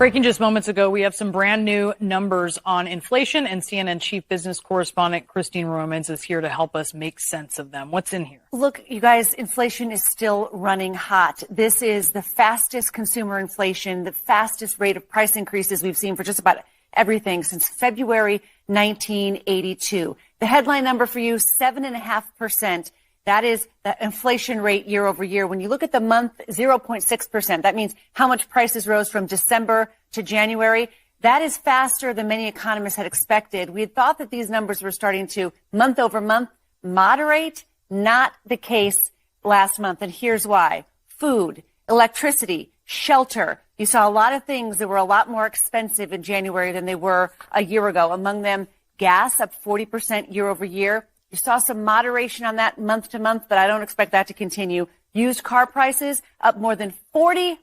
Breaking just moments ago, we have some brand new numbers on inflation, and CNN chief business correspondent Christine Romans is here to help us make sense of them. What's in here? Look, you guys, inflation is still running hot. This is the fastest consumer inflation, the fastest rate of price increases we've seen for just about everything since February 1982. The headline number for you, 7.5%. That is the inflation rate year over year. When you look at the month, 0.6%. That means how much prices rose from December to January. That is faster than many economists had expected. We had thought that these numbers were starting to, month over month, moderate. Not the case last month. And here's why. Food, electricity, shelter. You saw a lot of things that were a lot more expensive in January than they were a year ago. Among them, gas up 40% year over year. You saw some moderation on that month to month, but I don't expect that to continue. Used car prices up more than 40%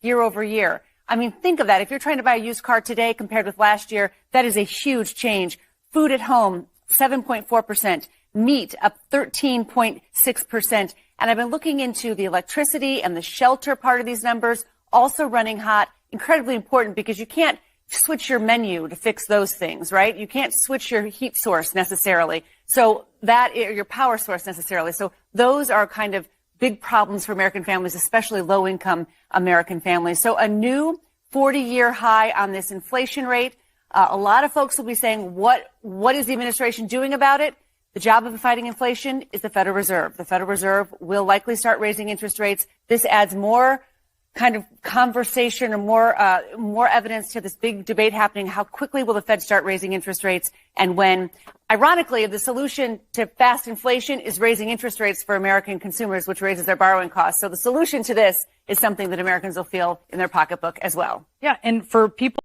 year over year. I mean, think of that. If you're trying to buy a used car today compared with last year, that is a huge change. Food at home, 7.4%. Meat up 13.6%. And I've been looking into the electricity and the shelter part of these numbers, also running hot. Incredibly important because you can't switch your menu to fix those things, right? You can't switch your heat source necessarily. So that, or your power source necessarily. So those are kind of big problems for American families, especially low income American families. So a new 40-year high on this inflation rate. A lot of folks will be saying, what is the administration doing about it? The job of fighting inflation is the Federal Reserve. The Federal Reserve will likely start raising interest rates. This adds more kind of conversation or more evidence to this big debate happening. How quickly will the Fed start raising interest rates and when? Ironically, the solution to fast inflation is raising interest rates for American consumers, which raises their borrowing costs. So the solution to this is something that Americans will feel in their pocketbook as well. Yeah, and for people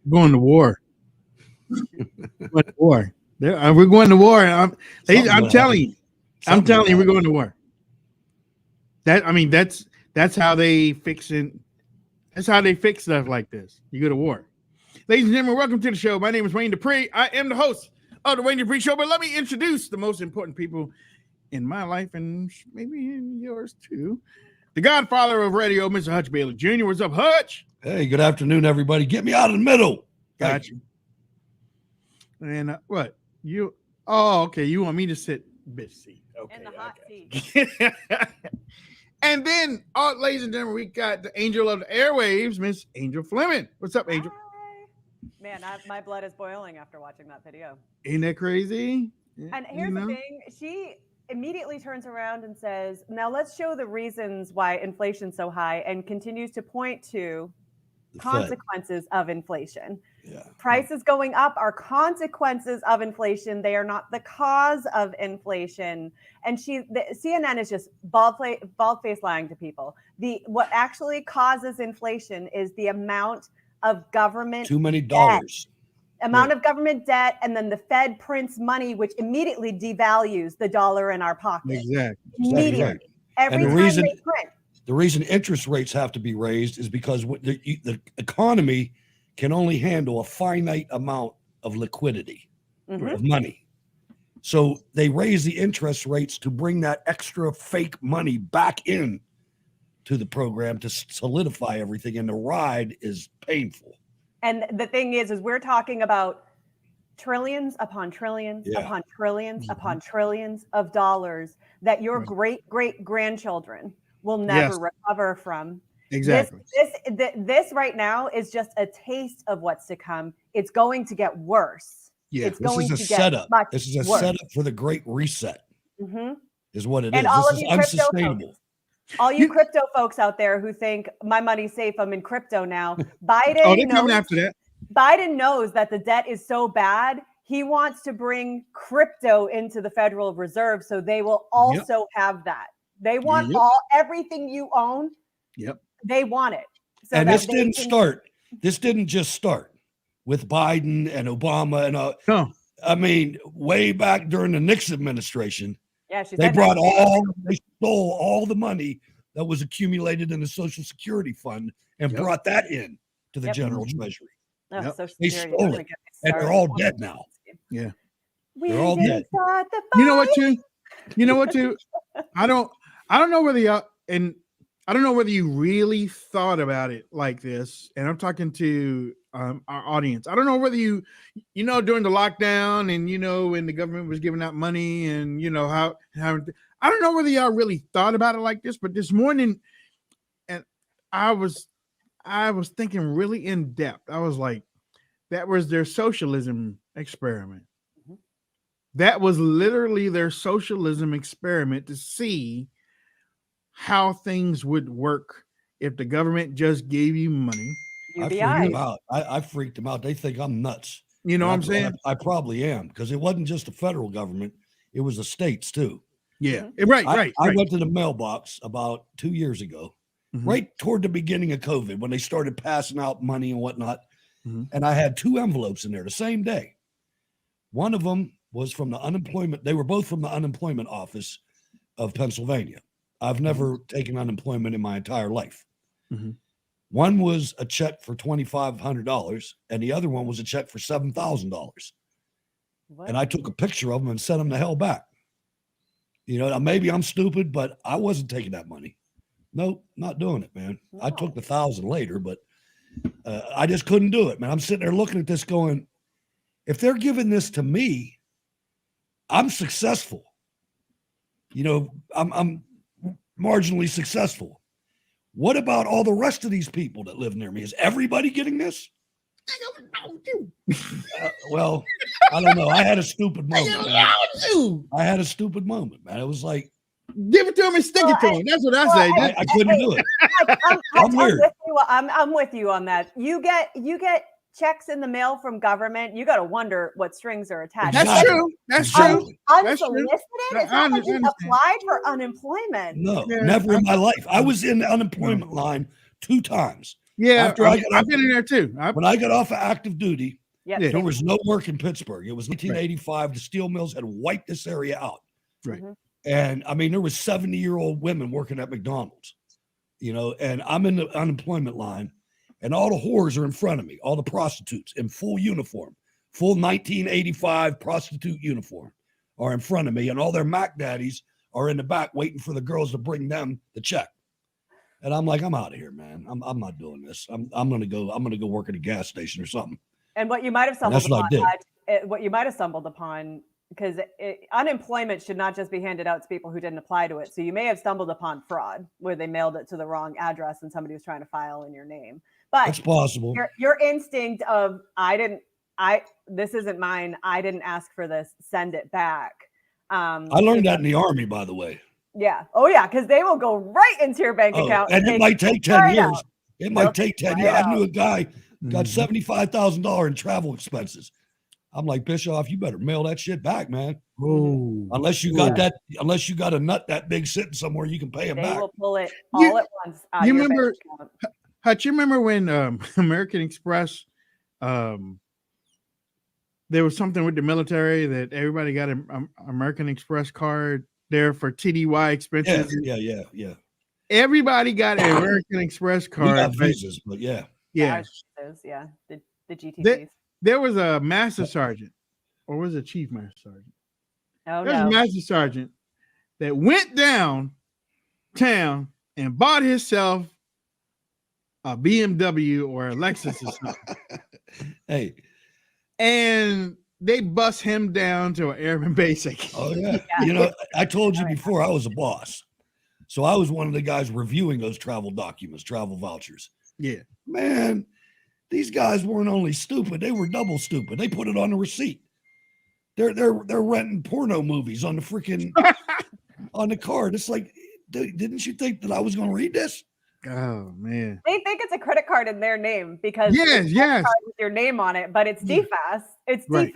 going to war. We're going to war. I'm telling you, we're going to war. That's how they fix it. That's how they fix stuff like this. You go to war. Ladies and gentlemen, welcome to the show. My name is Wayne Dupree. I am the host of the Wayne Dupree Show. But let me introduce the most important people in my life and maybe in yours too. The godfather of radio, Mr. Hutch Bailey Jr. What's up, Hutch? Hey, good afternoon, everybody. Get me out of the middle. Got you. And what? You? Oh, okay. You want me to sit this seat. Okay. In the hot seat. And then, ladies and gentlemen, we got the angel of the airwaves, Miss Angel Fleming. What's up, Angel? Hi. Man, my blood is boiling after watching that video. Ain't that crazy? And here's the thing. She immediately turns around and says, now let's show the reasons why inflation's so high, and continues to point to consequences of inflation. Yeah. Prices going up are consequences of inflation. They are not the cause of inflation. And CNN is just bald-faced lying to people. What actually causes inflation is the amount of government too many dollars. Amount of government debt, and then the Fed prints money, which immediately devalues the dollar in our pocket. Exactly. Immediately. Right. Every and time they print. The reason interest rates have to be raised is because the economy can only handle a finite amount of liquidity, of money. So they raise the interest rates to bring that extra fake money back in to the program to solidify everything. And the ride is painful. And the thing is we're talking about trillions upon trillions upon trillions upon trillions of dollars that your great-great-grandchildren will never recover from. Exactly. This right now is just a taste of what's to come. It's going to get worse. Yeah, it's going to get setup. Much this is a worse. setup for the Great Reset. Is what it and is. All This of is you unsustainable. Folks, all you crypto folks out there who think my money's safe, I'm in crypto now. Biden they're coming after that. Biden knows that the debt is so bad. He wants to bring crypto into the Federal Reserve, so they will also have that. They want everything you own. Yep. They want it. So and this didn't start. This didn't just start with Biden and Obama and No. I mean, way back during the Nixon administration, they stole all the money that was accumulated in the Social Security Fund and brought that in to the General Treasury. They stole it, and they're all dead now. Yeah, they're all dead. You know what, too? You know what, too? I don't know whether y'all, and I don't know whether you really thought about it like this. And I'm talking to our audience. I don't know whether you during the lockdown and, when the government was giving out money and, how I don't know whether y'all really thought about it like this, but this morning, and I was thinking really in depth. I was like, that was their socialism experiment. Mm-hmm. That was literally their socialism experiment to see how things would work if the government just gave you money. I freaked them out. They think I'm nuts. You know what I'm saying? I probably am, because it wasn't just the federal government. It was the states too. Yeah. Right. I went to the mailbox about 2 years ago, right toward the beginning of COVID, when they started passing out money and whatnot. Mm-hmm. And I had 2 envelopes in there the same day. One of them was from the unemployment. They were both from the unemployment office of Pennsylvania. I've never taken unemployment in my entire life. Mm-hmm. One was a check for $2,500, and the other one was a check for $7,000. And I took a picture of them and sent them the hell back. Maybe I'm stupid, but I wasn't taking that money. Nope, not doing it, man. No. I took the $1,000 later, but I just couldn't do it, man. I'm sitting there looking at this going, if they're giving this to me, I'm successful. I'm marginally successful. What about all the rest of these people that live near me? Is everybody getting this? Well, I don't know. I had a stupid moment. I had a stupid moment, man. It was like, give it to him and stick it to him. That's what I say. I couldn't do it. I'm weird. I'm with you on that. You get checks in the mail from government. You got to wonder what strings are attached. That's true. That's true. Unsolicited? It's not like you applied for unemployment. No, never in my life. I was in the unemployment line 2 times. Yeah, I've been in there too. When I got off of active duty, there was no work in Pittsburgh. It was 1985. Right. The steel mills had wiped this area out. Right. And I mean, there was 70-year-old women working at McDonald's, and I'm in the unemployment line, and all the whores are in front of me, all the prostitutes in full uniform, full 1985 prostitute uniform are in front of me, and all their Mac daddies are in the back waiting for the girls to bring them the check. And I'm like, I'm out of here, man. I'm not doing this. I'm gonna go work at a gas station or something. And what you might have stumbled upon, because unemployment should not just be handed out to people who didn't apply to it. So you may have stumbled upon fraud where they mailed it to the wrong address and somebody was trying to file in your name. But it's possible. Your instinct of this isn't mine. I didn't ask for this. Send it back. I learned that in the Army, by the way. Yeah. Oh yeah, because they will go right into your bank account. And it might take 10 years. Out. It might take 10 years. I knew a guy got $75,000 in travel expenses. I'm like, Bischoff, you better mail that shit back, man. Ooh. Unless you got a nut that big sitting somewhere, you can pay him back. They will pull it all at once. You remember, Hutch, you remember when American Express, there was something with the military that everybody got an American Express card there for TDY expenses? Yeah. Everybody got an American Express card. We got visas, but yeah. The GTPs. There was a master sergeant, or was it chief master sergeant? Oh, There was a master sergeant that went downtown and bought himself a BMW or a Lexus or something. Hey. And they bust him down to an airman basic. Oh, yeah. I told you before I was a boss. So I was one of the guys reviewing those travel documents, travel vouchers. Yeah. Man, these guys weren't only stupid, they were double stupid. They put it on the receipt. They're renting porno movies on the freaking on the card. It's like, didn't you think that I was going to read this? Oh man. They think it's a credit card in their name because yes. Card with your name on it, but it's DFAS. It's right. DFAS.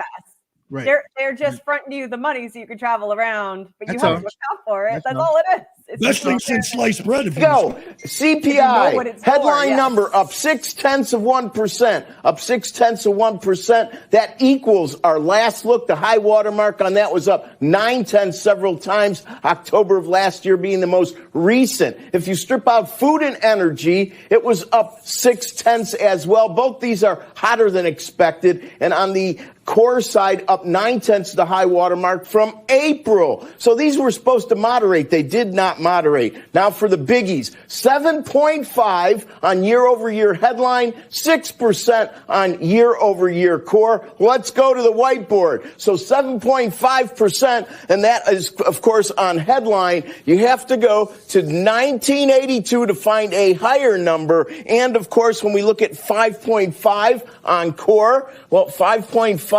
Right. They're just fronting you the money so you can travel around, but you That's have all. to account for it. That's all. all it is. It's Best thing just since sliced bread. If you Go. what CPI it's headline for, yes. number up 0.6%, up 0.6%. That equals our last look. The high water mark on that was up 0.9 several times. October of last year being the most recent. If you strip out food and energy, it was up 0.6 as well. Both these are hotter than expected. And on the core side, up 0.9, the high water mark from April. So these were supposed to moderate. They did not moderate. Now for the biggies, 7.5 on year-over-year headline, 6% on year-over-year core. Let's go to the whiteboard. So 7.5%, and that is, of course, on headline. You have to go to 1982 to find a higher number. And, of course, when we look at 5.5 on core, well, 5.5,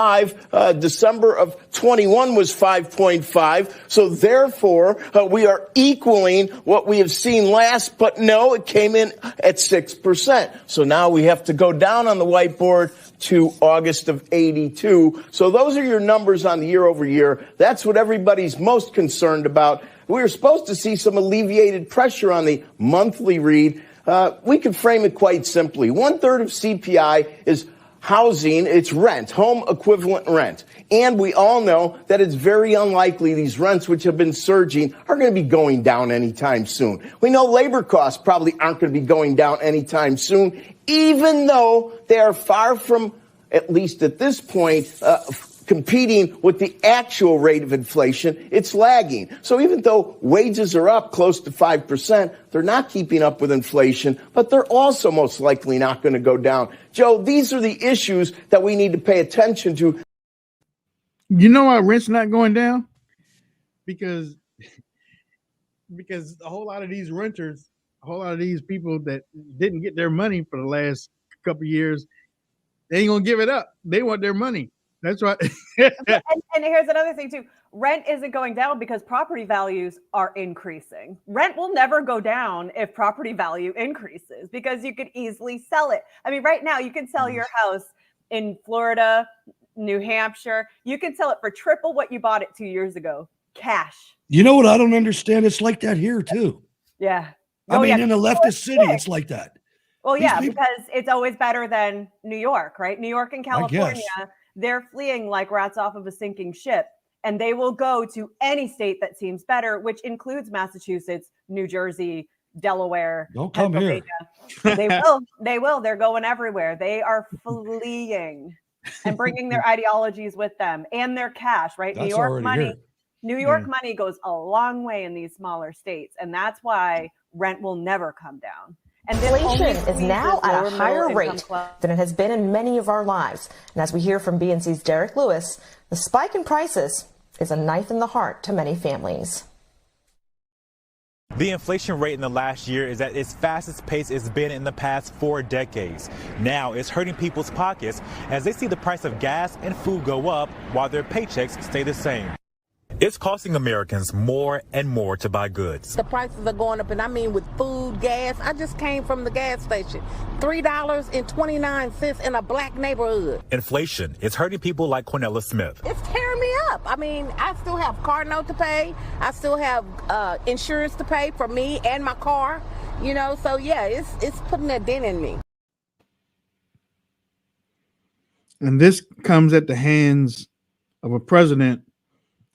December of 21 was 5.5. So therefore, we are equaling what we have seen last, but no, it came in at 6%. So now we have to go down on the whiteboard to August of 82. So those are your numbers on the year over year. That's what everybody's most concerned about. We were supposed to see some alleviated pressure on the monthly read. We could frame it quite simply. 1/3 of CPI is housing, it's rent, home equivalent rent. And we all know that it's very unlikely these rents, which have been surging, are going to be going down anytime soon. We know labor costs probably aren't going to be going down anytime soon, even though they are far from, at least at this point, competing with the actual rate of inflation. It's lagging. So even though wages are up close to 5%, they're not keeping up with inflation, but they're also most likely not going to go down. Joe, these are the issues that we need to pay attention to. You know why rent's not going down? Because a whole lot of these renters, a whole lot of these people that didn't get their money for the last couple of years, they ain't gonna give it up. They want their money. That's right. and here's another thing too. Rent isn't going down because property values are increasing. Rent will never go down if property value increases because you could easily sell it. I mean, right now you can sell your house in Florida, New Hampshire. You can sell it for triple what you bought it 2 years ago. Cash. You know what I don't understand? It's like that here too. Yeah. I mean, in a leftist city, it's like that. Well, yeah, because it's always better than New York, right? New York and California, they're fleeing like rats off of a sinking ship. And they will go to any state that seems better, which includes Massachusetts, New Jersey, Delaware. Don't come here. They will. They will. They're going everywhere. They are fleeing and bringing their ideologies with them and their cash, right? That's New York money. here. New York money goes a long way in these smaller states. And that's why rent will never come down. And inflation is now at a higher rate than it has been in many of our lives. And as we hear from BNC's Derek Lewis, the spike in prices is a knife in the heart to many families. The inflation rate in the last year is at its fastest pace it's been in the past 4 decades. Now it's hurting people's pockets as they see the price of gas and food go up while their paychecks stay the same. It's costing Americans more and more to buy goods. The prices are going up, and I mean with food, gas. I just came from the gas station. $3.29 in a black neighborhood. Inflation is hurting people like Cornella Smith. It's tearing me up. I mean, I still have car note to pay. I still have insurance to pay for me and my car. You know, so yeah, it's putting a dent in me. And this comes at the hands of a president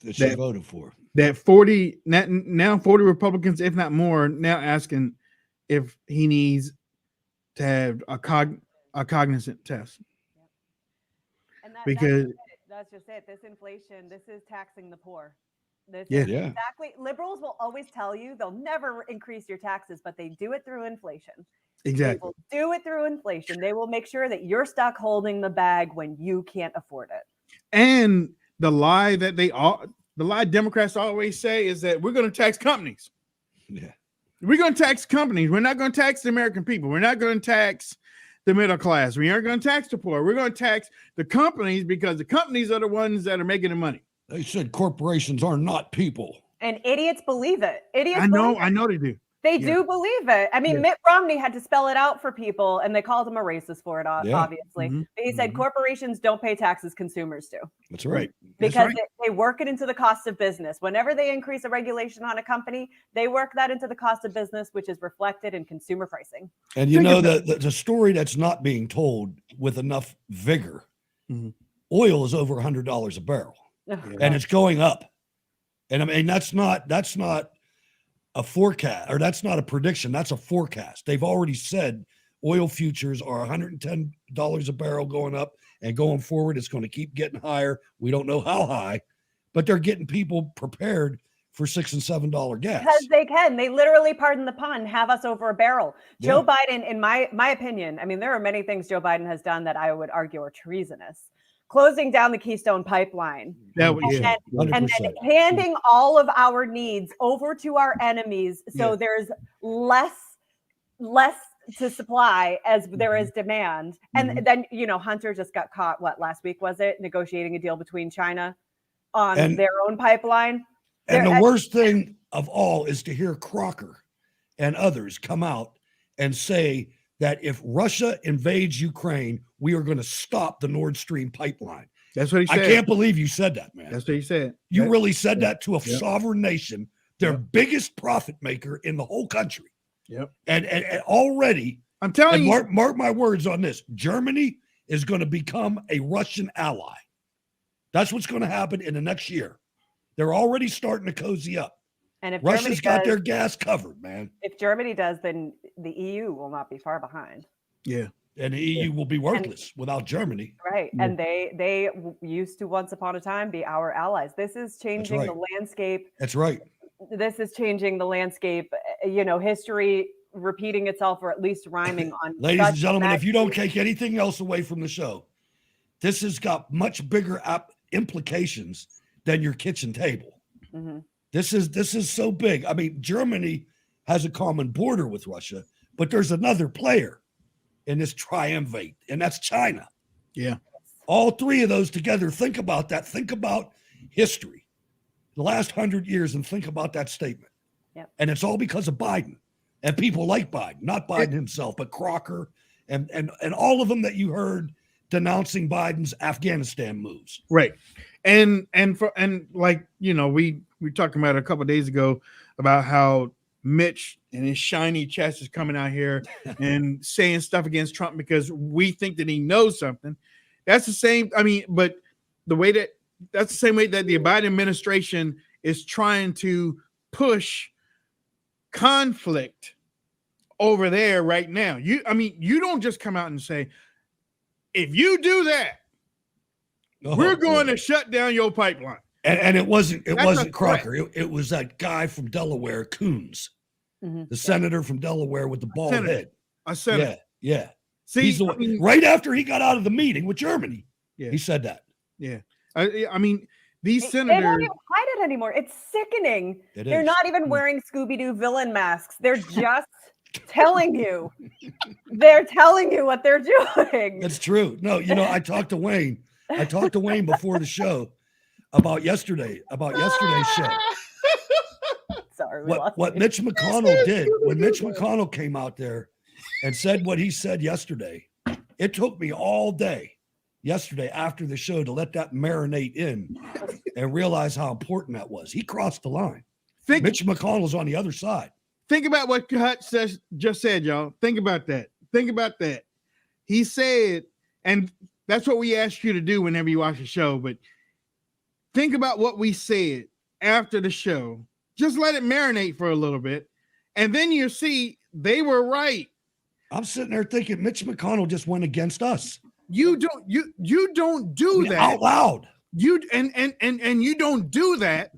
that she voted for. That 40 now 40 Republicans, if not more, now asking if he needs to have a cognizant test. And because that's just it. This inflation, this is taxing the poor. This is exactly. Liberals will always tell you they'll never increase your taxes, but they do it through inflation. Exactly. They will do it through inflation. They will make sure that you're stuck holding the bag when you can't afford it. And the lie Democrats always say is that we're going to tax companies. Yeah. We're going to tax companies. We're not going to tax the American people. We're not going to tax the middle class. We aren't going to tax the poor. We're going to tax the companies because the companies are the ones that are making the money. They said corporations are not people. And idiots believe it. I know they do. They do believe it. I mean, Mitt Romney had to spell it out for people, and they called him a racist for it, obviously. Mm-hmm. But he said corporations don't pay taxes, consumers do. That's right. Because they work it into the cost of business. Whenever they increase a regulation on a company, they work that into the cost of business, which is reflected in consumer pricing. And you know, the story that's not being told with enough vigor, oil is over $100 a barrel, and it's going up. And I mean, that's not a forecast, or that's not a prediction. That's a forecast. They've already said oil futures are $110 a barrel going up, and going forward, it's going to keep getting higher. We don't know how high, but they're getting people prepared for $6 and $7 gas. Because they can. They literally, pardon the pun, have us over a barrel. Joe Biden, in my opinion, I mean, there are many things Joe Biden has done that I would argue are treasonous. Closing down the Keystone Pipeline, and then handing all of our needs over to our enemies, so there's less to supply as there is demand. And then, you know, Hunter just got caught, last week was it, negotiating a deal between China on their own pipeline. And the worst thing of all is to hear Crocker and others come out and say that if Russia invades Ukraine, we are going to stop the Nord Stream pipeline. That's what he said. I can't believe you said that, man. That's what he said. You really said that to a sovereign nation, their biggest profit maker in the whole country. Yep. And already, I'm telling you, mark my words on this, Germany is going to become a Russian ally. That's what's going to happen in the next year. They're already starting to cozy up. And if Russia's got their gas covered, man. If Germany does, then the EU will not be far behind. Yeah. And the EU will be worthless without Germany. Right. Yeah. And they used to once upon a time be our allies. This is changing the landscape. That's right. This is changing the landscape, you know, history repeating itself, or at least rhyming on. Ladies and gentlemen, if you don't take anything else away from the show, this has got much bigger implications than your kitchen table. Mm-hmm. This is so big. I mean, Germany has a common border with Russia, but there's another player in this triumvirate, and that's China. Yeah. All three of those together. Think about that. Think about history, the last 100 years, and think about that statement. Yep. And it's all because of Biden and people like Biden, not Biden himself, but Crocker and all of them that you heard denouncing Biden's Afghanistan moves. Right. And like, you know, we talked about it a couple of days ago about how Mitch and his shiny chest is coming out here and saying stuff against Trump because we think that he knows something. That's the same. I mean, but that's the same way that the Biden administration is trying to push conflict over there right now. You don't just come out and say, if you do that, we're going to shut down your pipeline. And it wasn't Crocker. It was that guy from Delaware, Coons, the senator from Delaware with the bald head. A senator. Yeah. See, he's the one, right after he got out of the meeting with Germany, he said that. Yeah. I mean, these senators. They don't even hide it anymore. It's sickening. They're not even wearing Scooby-Doo villain masks. They're just telling you. They're telling you what they're doing. It's true. No, you know, I talked to Wayne before the show about yesterday's show. Sorry, what Mitch McConnell did when Mitch McConnell came out there and said what he said yesterday. It took me all day yesterday after the show to let that marinate in and realize how important that was. He crossed the line. Mitch McConnell's on the other side. Think about what Hutch just said, y'all. Think about that. He said, and that's what we ask you to do whenever you watch the show, but think about what we said after the show. Just let it marinate for a little bit, and then you see they were right. I'm sitting there thinking Mitch McConnell just went against us. You don't do that out loud. You you don't do that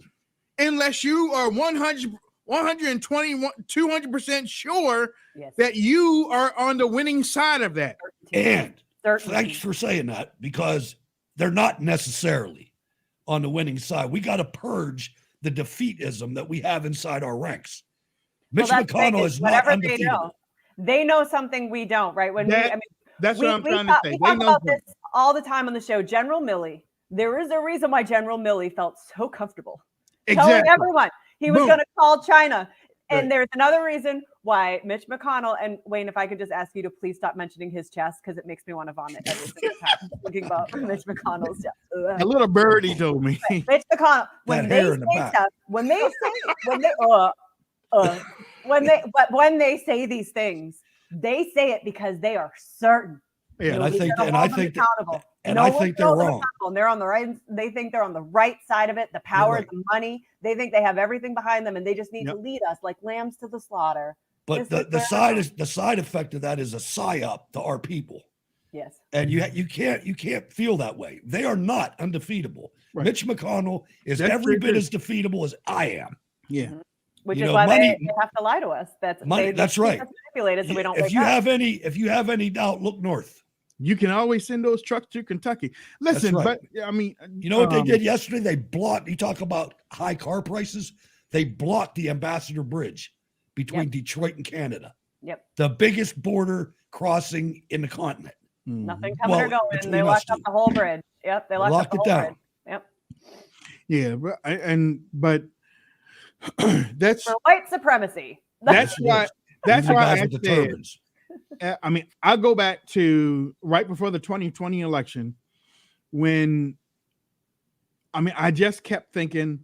unless you are 120, 200% sure that you are on the winning side of that. And thanks for saying that, because they're not necessarily on the winning side. We got to purge the defeatism that we have inside our ranks. Mitch McConnell is not undefeated. They know something we don't, right? That's what I'm trying to say. We talk about this all the time on the show. General Milley, there is a reason why General Milley felt so comfortable telling everyone he was going to call China. And there's another reason why Mitch McConnell, and Wayne, if I could just ask you to please stop mentioning his chest, because it makes me want to vomit every single time thinking about Mitch McConnell's chest. A little birdie told me. Mitch McConnell, when they say stuff, when they say these things, they say it because they are certain. Yeah, I think they're wrong. And they're on the right. They think they're on the right side of it. The power, the money. They think they have everything behind them, and they just need to lead us like lambs to the slaughter. But the side effect of that is a psyop to our people. Yes. And you can't feel that way. They are not undefeatable. Right. Mitch McConnell is every bit as defeatable as I am. Yeah. Mm-hmm. Which is why they have to lie to us. That's right. Manipulated so we don't. If you have any doubt, look north. You can always send those trucks to Kentucky. Listen, but I mean, you know what they did yesterday? They blocked. You talk about high car prices. They blocked the Ambassador Bridge between Detroit and Canada. Yep. The biggest border crossing in the continent. Nothing coming or going. They locked up the whole bridge. Yep. They locked up the whole bridge. Yep. Yeah, but that's for white supremacy. That's why I said. I mean, I go back to right before the 2020 election when, I just kept thinking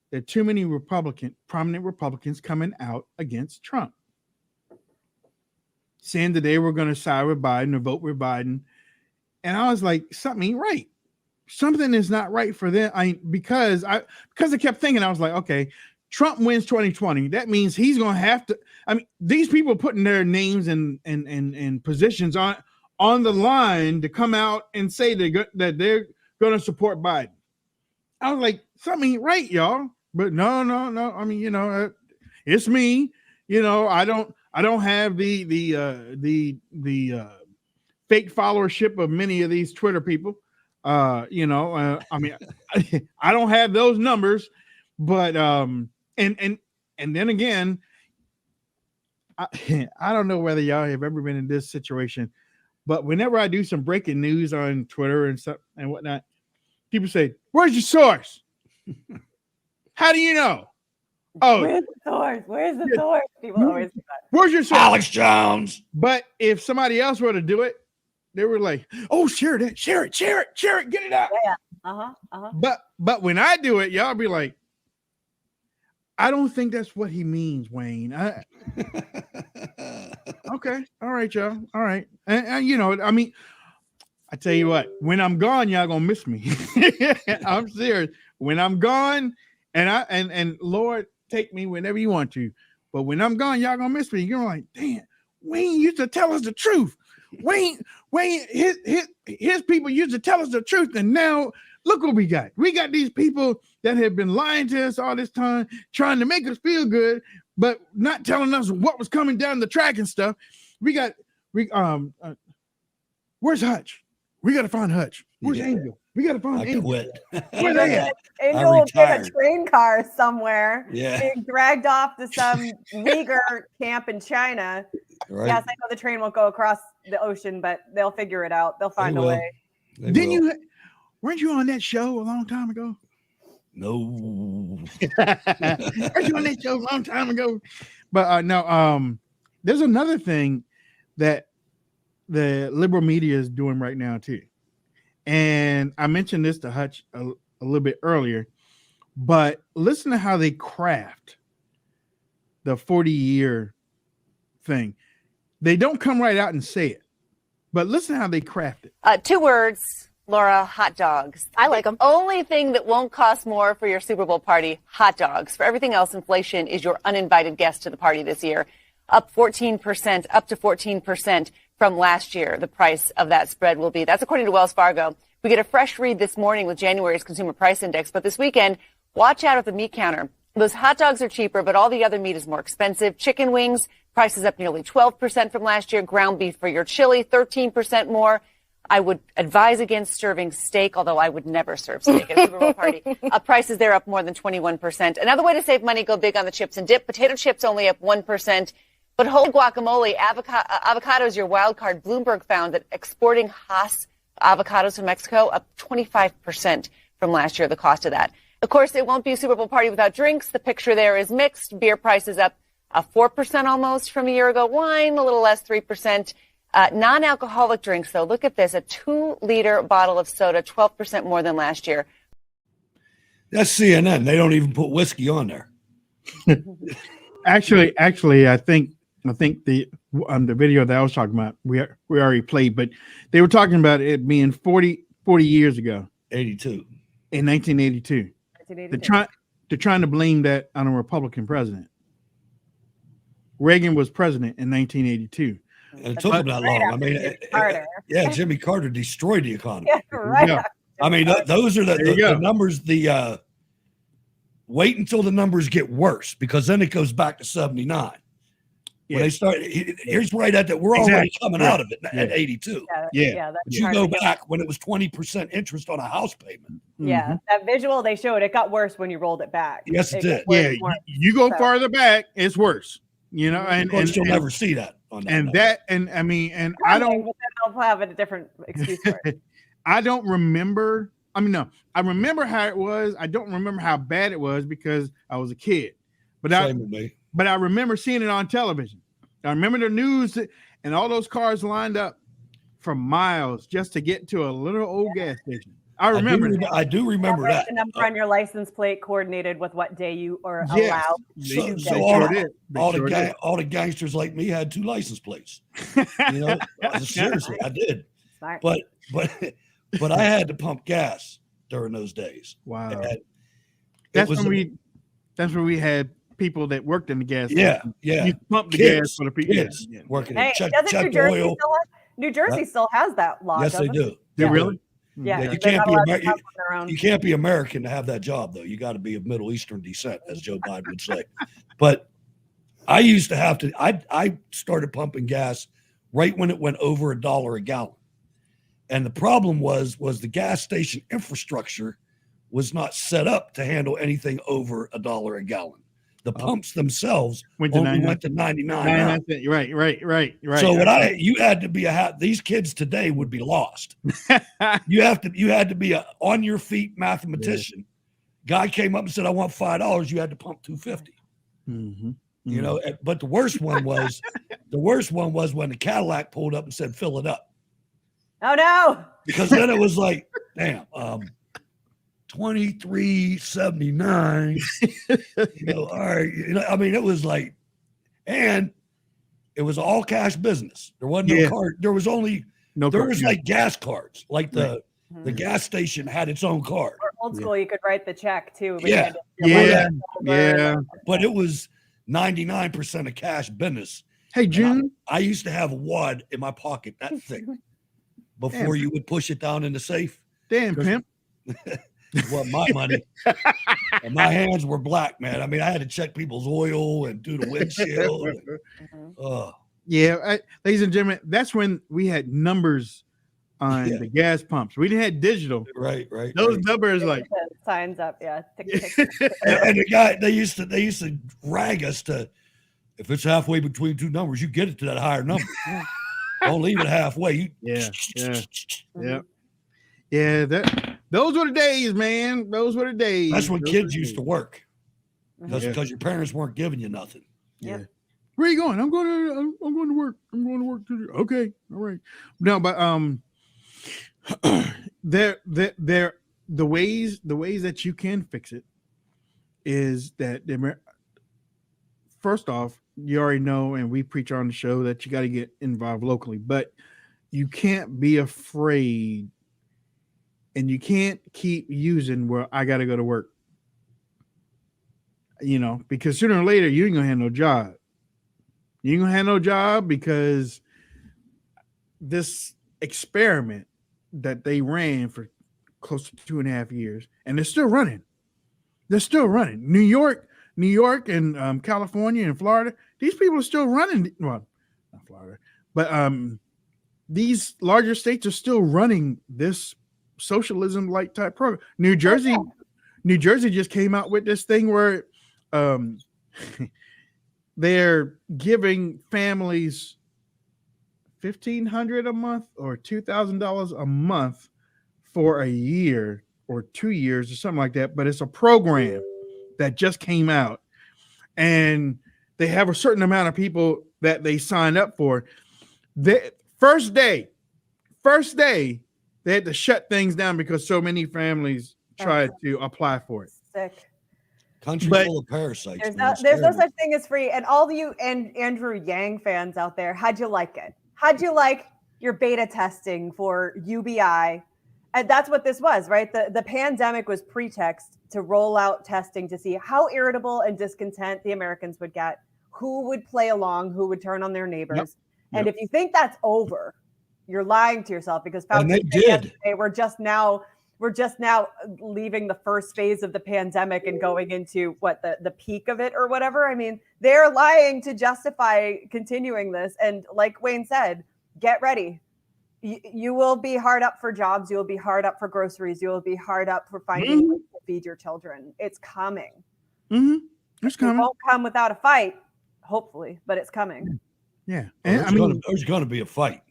there are too many prominent Republicans coming out against Trump, saying that they were going to side with Biden or vote with Biden. And I was like, something ain't right. Something is not right for them. Because I kept thinking, I was like, okay, Trump wins 2020. That means he's going to have to. These people putting their names and positions on the line to come out and say that they're going to support Biden. I was like, something ain't right, y'all. But no. It's me. I don't have the fake followership of many of these Twitter people. I don't have those numbers, but and then again, I don't know whether y'all have ever been in this situation, but whenever I do some breaking news on Twitter and stuff and whatnot, people say, "Where's your source? How do you know?" Oh, where's the source? Where's the source? People always say that. Where's your source? Alex Jones. But if somebody else were to do it, they were like, "Oh, share it, get it out." Yeah. But when I do it, y'all be like, I don't think that's what he means, Wayne. Okay. All right, y'all. All right. And I tell you what, when I'm gone, y'all gonna miss me. I'm serious. When I'm gone, and Lord, take me whenever you want to. But when I'm gone, y'all gonna miss me. You're like, damn, Wayne used to tell us the truth. Wayne, his people used to tell us the truth, and now look what we got. We got these people that have been lying to us all this time, trying to make us feel good, but not telling us what was coming down the track and stuff. Where's Hutch? We gotta find Hutch. Where's Angel? We gotta find Angel. Where they at? Angel will get a train car somewhere, being dragged off to some Uyghur camp in China. Right. Yes, I know the train won't go across the ocean, but they'll figure it out. They'll find a way. Weren't you on that show a long time ago? No. Weren't you on that show a long time ago? But no, there's another thing that the liberal media is doing right now too. And I mentioned this to Hutch a little bit earlier, but listen to how they craft the 40-year thing. They don't come right out and say it, but listen how they craft it. 2 words, Laura: hot dogs. I like them. The only thing that won't cost more for your Super Bowl party, hot dogs. For everything else, inflation is your uninvited guest to the party this year. Up 14%, up to 14% from last year. The price of that spread will be. That's according to Wells Fargo. We get a fresh read this morning with January's Consumer Price Index. But this weekend, watch out at the meat counter. Those hot dogs are cheaper, but all the other meat is more expensive. Chicken wings, prices up nearly 12% from last year. Ground beef for your chili, 13% more. I would advise against serving steak, although I would never serve steak at a Super Bowl party. Prices there up more than 21%. Another way to save money, go big on the chips and dip. Potato chips only up 1%. But whole guacamole, avocado is your wild card. Bloomberg found that exporting Hass avocados from Mexico up 25% from last year, the cost of that. Of course, it won't be a Super Bowl party without drinks. The picture there is mixed. Beer prices up 4% almost from a year ago. Wine, a little less, 3%. Non-alcoholic drinks, though, look at this, a 2-liter bottle of soda, 12% more than last year. That's CNN. They don't even put whiskey on there. Actually, I think the video that I was talking about, we already played, but they were talking about it being 40 years ago. 82. In 1982. They're trying to blame that on a Republican president. Reagan was president in 1982. And it took them that long. I mean, Jimmy Carter destroyed the economy. Yeah, right. Yeah. I mean, those are the numbers. Wait until the numbers get worse, because then it goes back to 79. When they start, here's right at that. We're already coming out of it at 82. But you go back when it was 20% interest on a house payment. Yeah, that visual they showed, it got worse when you rolled it back. Yes, it did. Yeah, you go farther back, it's worse. You know, and you'll never see that on that. I don't. I'll have a different excuse for it. I don't remember. I mean, no, I remember how it was. I don't remember how bad it was because I was a kid. But I remember seeing it on television. I remember the news and all those cars lined up for miles just to get to a little old gas station. I remember. I do remember that. The number on your license plate coordinated with what day you are allowed. All the gangsters like me had 2 license plates. You know, seriously, I did. Smart. But I had to pump gas during those days. Wow. That's when we had people that worked in the gas station. Yeah. You pump the gas for the people. Working doesn't check New Jersey oil. New Jersey still has that law. Yes, they do. They really? Yeah, you can't be American to have that job, though. You got to be of Middle Eastern descent, as Joe Biden would say. But I used to have to. I started pumping gas right when it went over $1 a gallon, and the problem was the gas station infrastructure was not set up to handle anything over $1 a gallon. The pumps themselves went to 99. Right. So you had to be these kids today would be lost. you had to be a on your feet mathematician. Guy came up and said, "I want $5." You had to pump $2.50. Mm-hmm. You know, but the worst one was when the Cadillac pulled up and said, "Fill it up." Oh no! Because then it was like, damn. $23.79. All right. I mean, it was like, and it was all cash business. There wasn't no card. There was only like gas cards. Like the gas station had its own card. Or old school, you could write the check too. Yeah. But it was 99% of cash business. Hey, June. I used to have a wad in my pocket that thick before you would push it down in the safe. Damn, pimp. Well, my money. And my hands were black, man. I mean, I had to check people's oil and do the windshield. Ladies and gentlemen, that's when we had numbers on the gas pumps. We didn't have digital. Right. Those numbers like signs up, tick, tick. And the guy they used to rag us to, if it's halfway between 2 numbers, you get it to that higher number. Don't leave it halfway. Those were the days, man. Those were the days. That's when kids used to work. That's because your parents weren't giving you nothing. Yeah. Where are you going? I'm going to work. I'm going to work. Okay. All right. No, but the ways that you can fix it is that first off, you already know, and we preach on the show that you got to get involved locally, but you can't be afraid. And you can't keep using I got to go to work, because sooner or later you ain't gonna have no job. You ain't gonna have no job because this experiment that they ran for close to 2.5 years, and they're still running. New York and California and Florida, these people are still running. Well, not Florida, but these larger states are still running this socialism like type program. New Jersey just came out with this thing where they're giving families $1,500 a month or $2,000 a month for a year or 2 years or something like that. But it's a program that just came out, and they have a certain amount of people that they sign up for. The first day, they had to shut things down because so many families tried to apply for it. Sick. Country full of parasites. There's no such thing as free. And all of you and Andrew Yang fans out there, how'd you like it? How'd you like your beta testing for UBI? And that's what this was, right? The pandemic was pretext to roll out testing to see how irritable and discontent the Americans would get, who would play along, who would turn on their neighbors. Yep. And if you think that's over, you're lying to yourself, because and they did. We're just now leaving the first phase of the pandemic and going into the peak of it or whatever. I mean, they're lying to justify continuing this. And like Wayne said, get ready. You will be hard up for jobs. You will be hard up for groceries. You will be hard up for finding ways to feed your children. It's coming. It's coming. It won't come without a fight, hopefully, but it's coming. Yeah. And there's going to be a fight.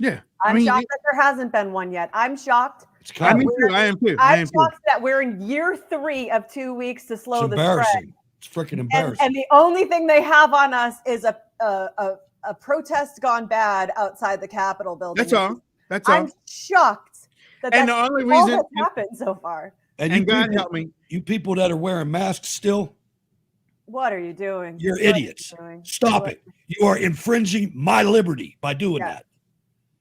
Yeah. I'm shocked that there hasn't been one yet. I'm shocked. I am too. I'm shocked that we're in year 3 of 2 weeks to slow the spread. It's freaking embarrassing. And the only thing they have on us is a protest gone bad outside the Capitol building. That's all. I'm shocked that that's the only reason all that's happened so far. And God help me. You people that are wearing masks still, what are you doing? You're idiots. Stop it. You are infringing my liberty by doing that.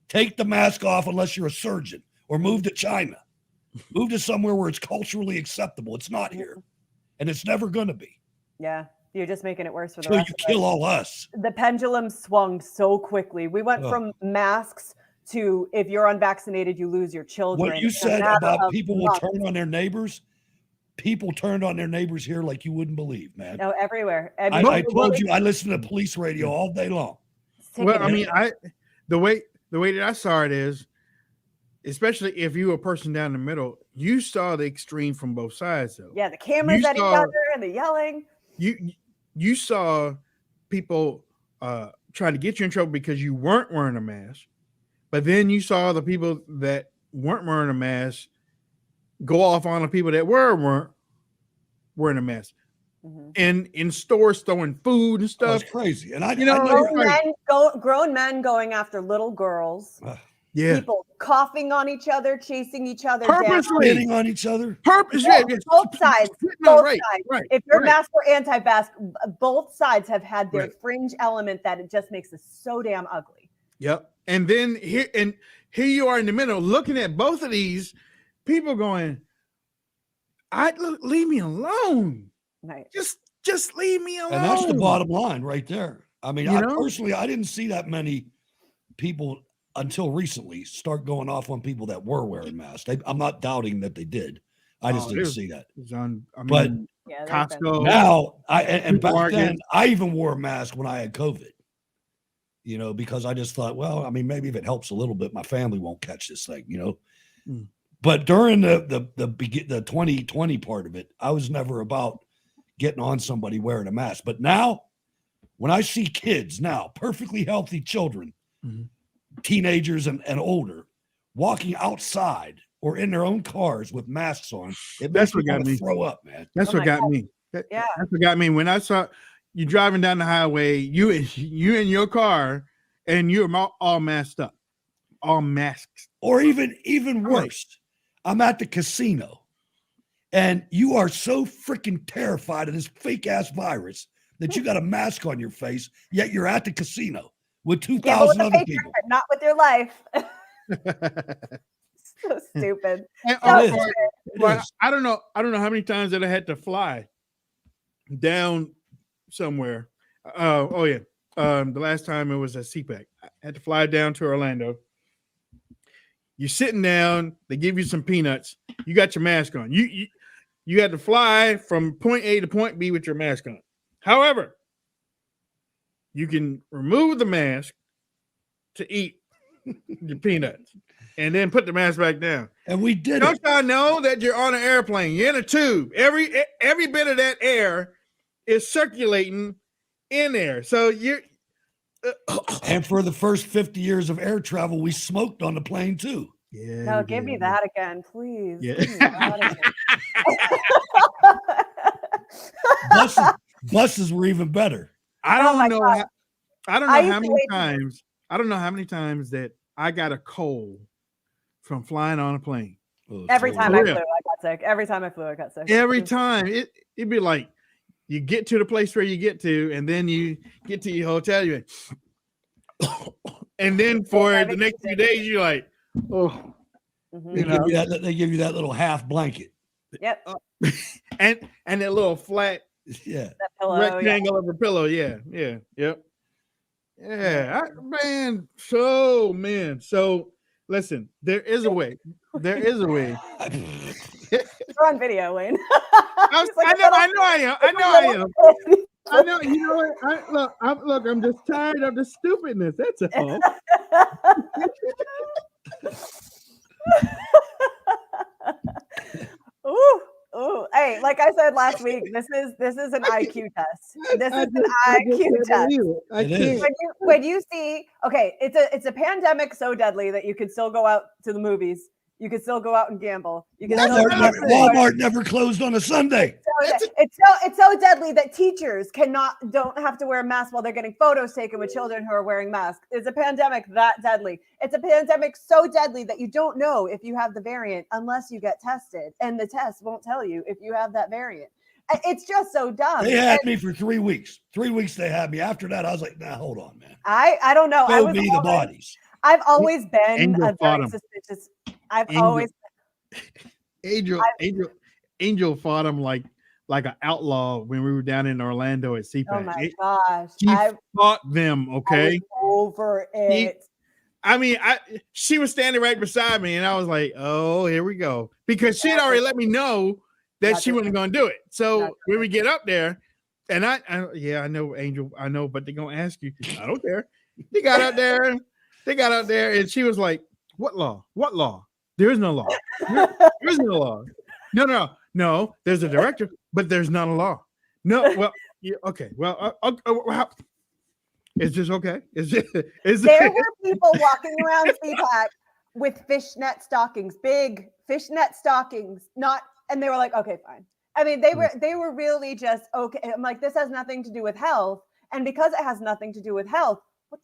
Take the mask off unless you're a surgeon, or move to China. Move to somewhere where it's culturally acceptable. It's not here, and it's never going to be. Yeah. You're just making it worse for the rest of us. You kill all us. The pendulum swung so quickly. We went from masks to, if you're unvaccinated, you lose your children. What you said about people will turn on their neighbors, people turned on their neighbors here like you wouldn't believe, man. No, everywhere. I told you, I listen to police radio all day long. Well, I mean, the way that I saw it is, especially if you were a person down the middle, you saw the extreme from both sides, though. Yeah, the cameras at each other and the yelling. You saw people trying to get you in trouble because you weren't wearing a mask, but then you saw the people that weren't wearing a mask go off on the people that weren't wearing a mask, and in stores throwing food and stuff. That's crazy. And grown men going after little girls. Yeah. People coughing on each other, chasing each other, purposely hitting on each other. Purposely. Both sides. Both sides. Right. If you're mask or anti-mask, both sides have had their fringe element that it just makes it so damn ugly. Yep. And then here you are in the middle, looking at both of these people, going, leave me alone. Right. Just leave me alone. And that's the bottom line right there. I mean, personally, I didn't see that many people until recently start going off on people that were wearing masks. I'm not doubting that they did. I just didn't see that. But Costco now, back then, I even wore a mask when I had COVID. Because I just thought, well, I mean, maybe if it helps a little bit, my family won't catch this thing. But during the 2020 part of it, I was never about getting on somebody wearing a mask. But now, when I see kids now, perfectly healthy children, teenagers and older, walking outside or in their own cars with masks on, that's what got me. Throw up, man. That's what got me. That's what got me. When I saw you driving down the highway, you in your car, and you're all masked up, all masks. Or even worse, I'm at the casino, and you are so freaking terrified of this fake ass virus that you got a mask on your face, yet you're at the casino with 2,000 other people. Not with your life. So stupid. I don't know how many times that I had to fly down somewhere. The last time it was a CPAC. I had to fly down to Orlando. You're sitting down. They give you some peanuts. You got your mask on. You had to fly from point A to point B with your mask on. However, you can remove the mask to eat your peanuts and then put the mask back down. And we did. Don't y'all know that you're on an airplane? You're in a tube. Every bit of that air is circulating in there. So you're. And for the first 50 years of air travel, we smoked on the plane too. Yeah. No, give me that again, please. Yeah. Buses were even better. I don't know. God. I don't know how many times. I don't know how many times that I got a cold from flying on a plane. Every time I flew, I got sick. Every time I flew, I got sick. Every time it'd be like you get to the place where you get to, and then you get to your hotel, you're like, and then for the next few days, you're like, oh, they give you that little half blanket. Yep. and that little flat, that pillow, rectangle of a pillow. Yeah. So listen, there is a way. There is a way. We're on video, Wayne. I know. I know. You know what? Look. I'm just tired of the stupidness. That's all. Ooh. Hey, like I said last week, this is an IQ test. This is an IQ test. When you see, okay, it's a pandemic so deadly that you could still go out to the movies. You could still go out and gamble. You can Walmart never closed on a Sunday. It's so deadly that teachers don't have to wear a mask while they're getting photos taken with children who are wearing masks. It's a pandemic that deadly. It's a pandemic so deadly that you don't know if you have the variant unless you get tested, and the test won't tell you if you have that variant. It's just so dumb. They had me for 3 weeks. 3 weeks they had me. After that, I was like, nah, hold on, man. I don't know. Show me the bodies. I've always been a very suspicious. Angel fought him like an outlaw when we were down in Orlando at CPAC. Oh my gosh. She fought them, okay? Over it. She was standing right beside me, and I was like, oh, here we go. Because she had already let me know that she wasn't going to do it. So when we get up there, and I know, Angel, I know, but they're going to ask you. I don't care. They got out there, and she was like, what law? What law? There is no law. There is no law. No. There's a directive, but there's not a law. No. Well, okay. Well, is this okay? There were people walking around CPAC with fishnet stockings, big fishnet stockings, and they were like, okay, fine. I mean, they were really just okay. I'm like, this has nothing to do with health, and because it has nothing to do with health, what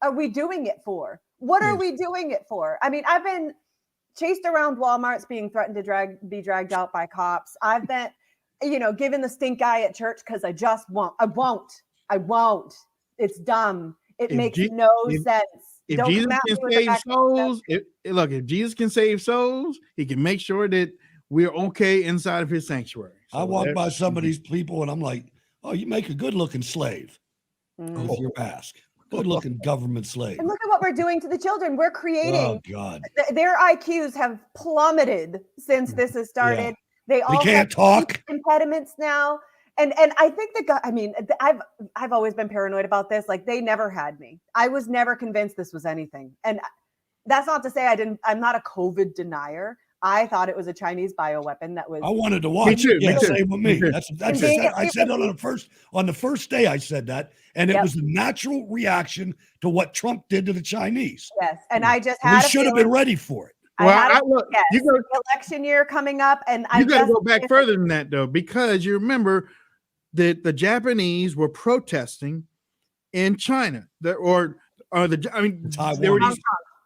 are we doing it for? What are we doing it for? I mean, I've been chased around Walmarts, being threatened to be dragged out by cops. I've been, given the stink eye at church because I just won't. I won't. It's dumb. It makes no sense. If Jesus can save souls, if Jesus can save souls, he can make sure that we're okay inside of his sanctuary. So I walk by some of these people and I'm like, oh, you make a good looking slave with your mask. Good looking government slave. And look at what we're doing to the children. We're creating. Oh God. Their IQs have plummeted since this has started. Yeah. They all can't talk. Impediments now. And I think I've always been paranoid about this. Like, they never had me. I was never convinced this was anything. And that's not to say I'm not a COVID denier. I thought it was a Chinese bioweapon that was. I wanted to watch. Me too. Yeah, same with me. That's I said on the first day I said that, and it was a natural reaction to what Trump did to the Chinese. Yes, and I just had. We should have been ready for it. Election year coming up, and you got to go back further than that, though, because you remember that the Japanese were protesting in China, Taiwan,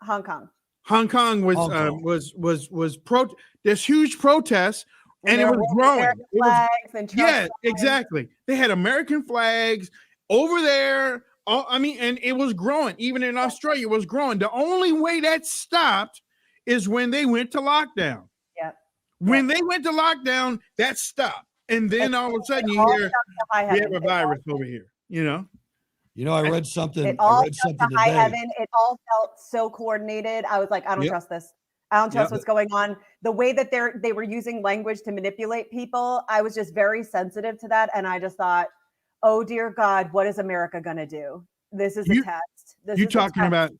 Hong Kong. Hong Kong was there's huge protests, and it was growing. Exactly. They had American flags over there. And it was growing. Even in Australia, it was growing. The only way that stopped is when they went to lockdown. Yeah. When they went to lockdown, that stopped, and then all of a sudden you hear we have a virus over here. I read something. It all felt to high heaven. It all felt so coordinated. I was like, I don't trust this. I don't trust what's going on. The way that they were using language to manipulate people, I was just very sensitive to that. And I just thought, oh dear God, what is America gonna do? This is a test. You talking about?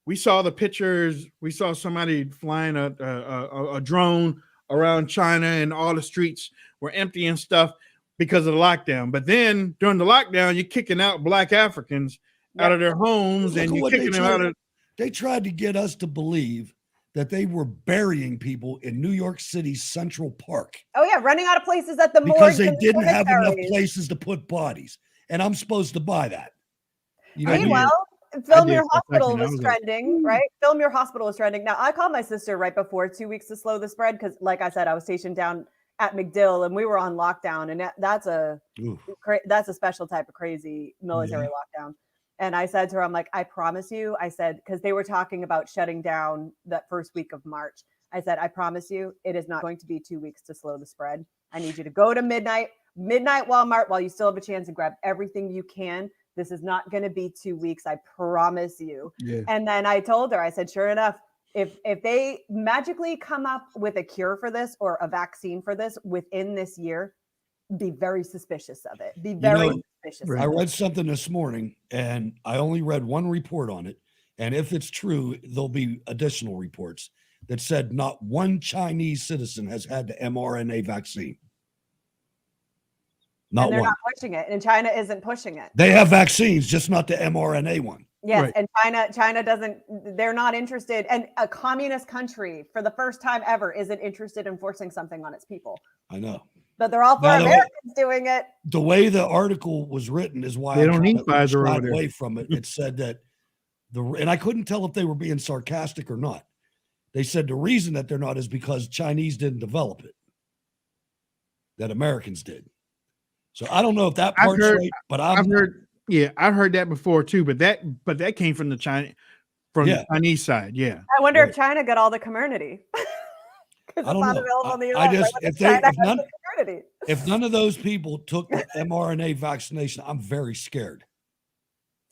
We saw the pictures. We saw somebody flying a drone around China, and all the streets were empty and stuff because of the lockdown. But then during the lockdown, you're kicking out Black Africans out of their homes, and you're kicking them out of. They tried to get us to believe that they were burying people in New York City's Central Park. Oh yeah, running out of places at the morgue because they didn't have enough places to put bodies, and I'm supposed to buy that. Meanwhile, Film Your Hospital was trending, right? Film Your Hospital was trending. Now, I called my sister right before 2 weeks to slow the spread because, like I said, I was stationed down at MacDill and we were on lockdown, and that's a special type of crazy military lockdown. And I said to her, I'm like, I promise you, I said, because they were talking about shutting down that first week of March. I said, I promise you, it is not going to be 2 weeks to slow the spread. I need you to go to midnight Walmart while you still have a chance and grab everything you can. This is not going to be 2 weeks. I promise you. Yeah. And then I told her, I said, sure enough, if they magically come up with a cure for this or a vaccine for this within this year, be very suspicious of it. Be very suspicious. I read something this morning and I only read one report on it. And if it's true, there'll be additional reports that said not one Chinese citizen has had the mRNA vaccine. And they're not pushing it. And China isn't pushing it. They have vaccines, just not the mRNA one. Yes. Right. And China doesn't, they're not interested. And a communist country for the first time ever isn't interested in forcing something on its people. I know. But they're all for Americans doing it. The way the article was written is why they don't need Pfizer over there. Away from it. It said that and I couldn't tell if they were being sarcastic or not. They said the reason that they're not is because Chinese didn't develop it, that Americans did. So I don't know if that part's right, but I've heard that before too. But that came from the Chinese side. Yeah. I wonder if China got all the community. I don't know. If none of those people took the mRNA vaccination, I'm very scared.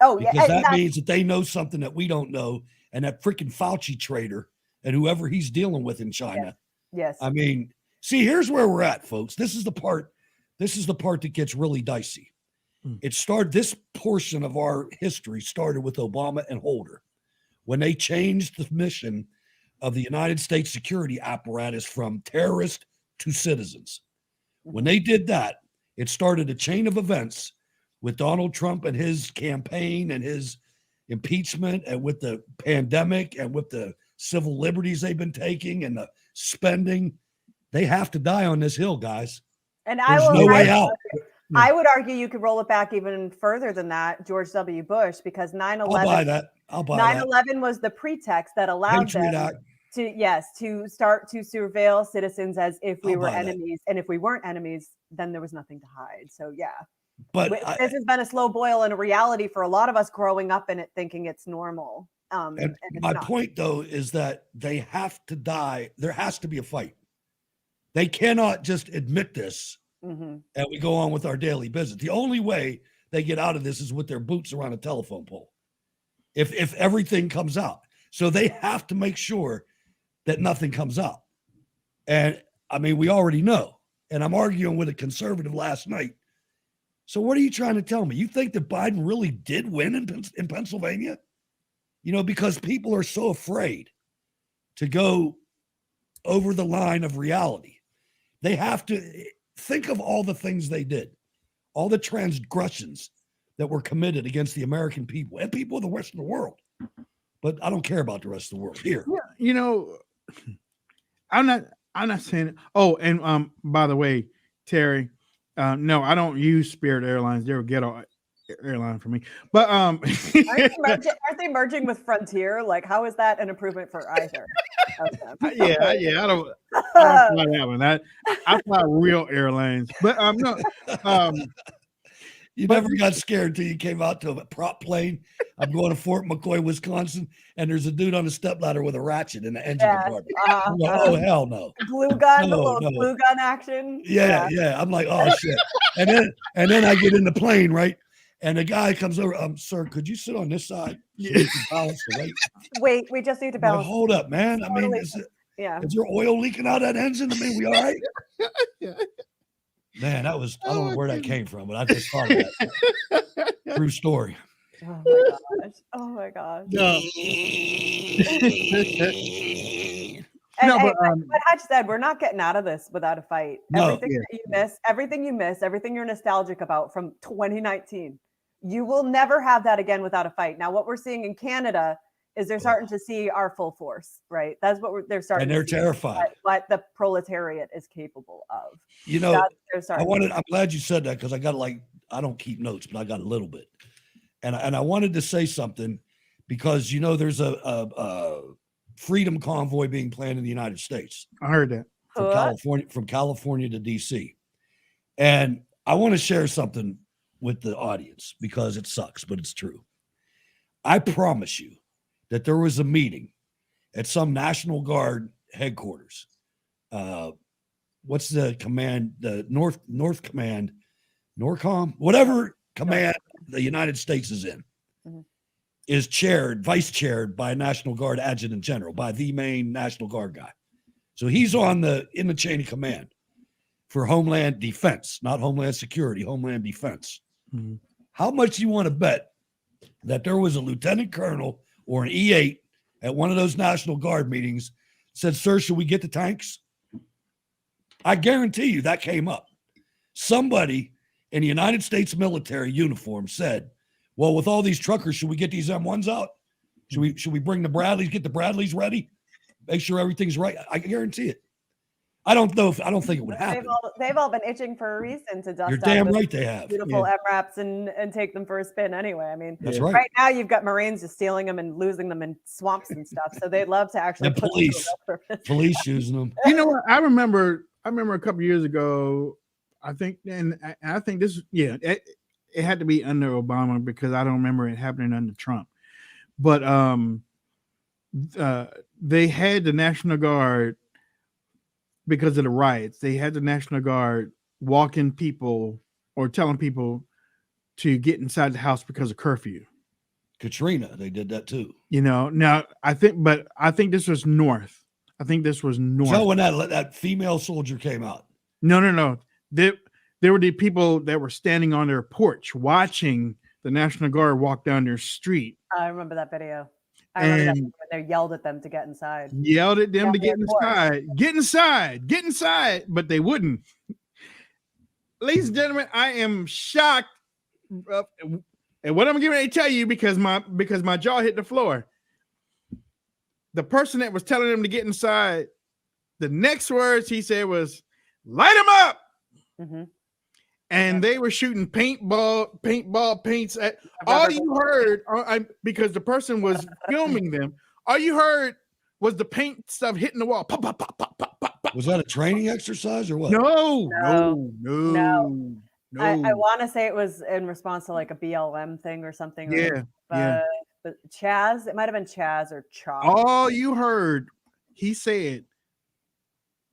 Oh, because yeah. That means that they know something that we don't know, and that freaking Fauci traitor and whoever he's dealing with in China. Yes. I mean, see, here's where we're at, folks. This is the part that gets really dicey. This portion of our history started with Obama and Holder when they changed the mission of the United States security apparatus from terrorist to citizens. When they did that, it started a chain of events with Donald Trump and his campaign and his impeachment, and with the pandemic and with the civil liberties they've been taking and the spending. They have to die on this hill, guys. And There's no way out. I would argue you could roll it back even further than that, George W. Bush, because 9/11. I'll buy that. 9/11 was the pretext that allowed them to start to surveil citizens as if we were enemies, and if we weren't enemies, then there was nothing to hide. So yeah, but this has been a slow boil and a reality for a lot of us growing up in it, thinking it's normal. And my point, though, is that they have to die. There has to be a fight. They cannot just admit this and we go on with our daily business. The only way they get out of this is with their boots around a telephone pole. If everything comes out. So they have to make sure that nothing comes out. And I mean, we already know. And I'm arguing with a conservative last night. So what are you trying to tell me? You think that Biden really did win in Pennsylvania? You know, because people are so afraid to go over the line of reality. They have to think of all the things they did, all the transgressions that were committed against the American people and people of the rest of the world. But I don't care about the rest of the world here. Yeah, you know, I'm not saying it. Oh, and by the way, Terry, no, I don't use Spirit Airlines. They're a ghetto airline for me. But aren't they merging with Frontier? Like, how is that an improvement for either? Yeah, I don't fly that one. I fly real airlines, but no. You never got scared until you came out to a prop plane. I'm going to Fort McCoy, Wisconsin, and there's a dude on a stepladder with a ratchet in the engine compartment. Oh, hell no. Glue gun, glue gun action. Yeah. I'm like, oh, shit. And then I get in the plane, right? And the guy comes over, sir, could you sit on this side? So we can balance the weight? Wait, we just need to balance. Hold up, man. I mean, is there oil leaking out of that engine? I mean, we all right? Man, I don't know where that came from, but I just thought of that. True story. Oh my gosh. No. But Hutch said, we're not getting out of this without a fight. Everything you miss, everything you're nostalgic about from 2019, you will never have that again without a fight. Now, what we're seeing in Canada is they're starting to see our full force, right? That's what they're starting. And they're to see, terrified. What the proletariat is capable of. You know, I'm glad you said that because I got I don't keep notes, but I got a little bit. And I wanted to say something because, you know, there's a freedom convoy being planned in the United States. I heard that. From California to DC. And I want to share something with the audience because it sucks, but it's true. I promise you that there was a meeting at some National Guard headquarters. What's the command? The North Command, NORCOM, whatever command the United States is in, is vice chaired by a National Guard Adjutant General, by the main National Guard guy. So he's in the chain of command for Homeland Defense, not Homeland Security, Homeland Defense. Mm-hmm. How much you want to bet that there was a lieutenant colonel or an E8 at one of those National Guard meetings said, "Sir, should we get the tanks?" I guarantee you that came up. Somebody in the United States military uniform said, "Well, with all these truckers, should we get these M1s out? Should we bring the Bradleys, get the Bradleys ready? Make sure everything's right." I guarantee it. I don't think it would happen. They've all been itching for a reason to dust. You're damn right they have. Beautiful MRAPs and take them for a spin anyway. I mean, that's right. Right now you've got Marines just stealing them and losing them in swamps and stuff. So they'd love to actually. And police using them. You know what? I remember a couple of years ago. I think, and I think this, it had to be under Obama because I don't remember it happening under Trump. But they had the National Guard. Because of the riots, they had the National Guard walking people or telling people to get inside the house because of curfew. Katrina, they did that too. You know, now I think this was North. So when that female soldier came out. No. There were the people that were standing on their porch watching the National Guard walk down their street. I remember that video. I remember that when they yelled at them to get inside. Yelled at them to get inside. Get inside, but they wouldn't. Ladies and gentlemen, I am shocked at what I'm getting ready to tell you because my jaw hit the floor. The person that was telling them to get inside, the next words he said was, "Light them up." Mm-hmm. And they were shooting paints at all you heard because the person was filming them. All you heard was the paint stuff hitting the wall. Pop, pop, pop, pop, pop, pop, pop. Was that a training exercise or what? No. I want to say it was in response to like a BLM thing or something. But Chaz, it might have been Chaz or Chop. All you heard, he said,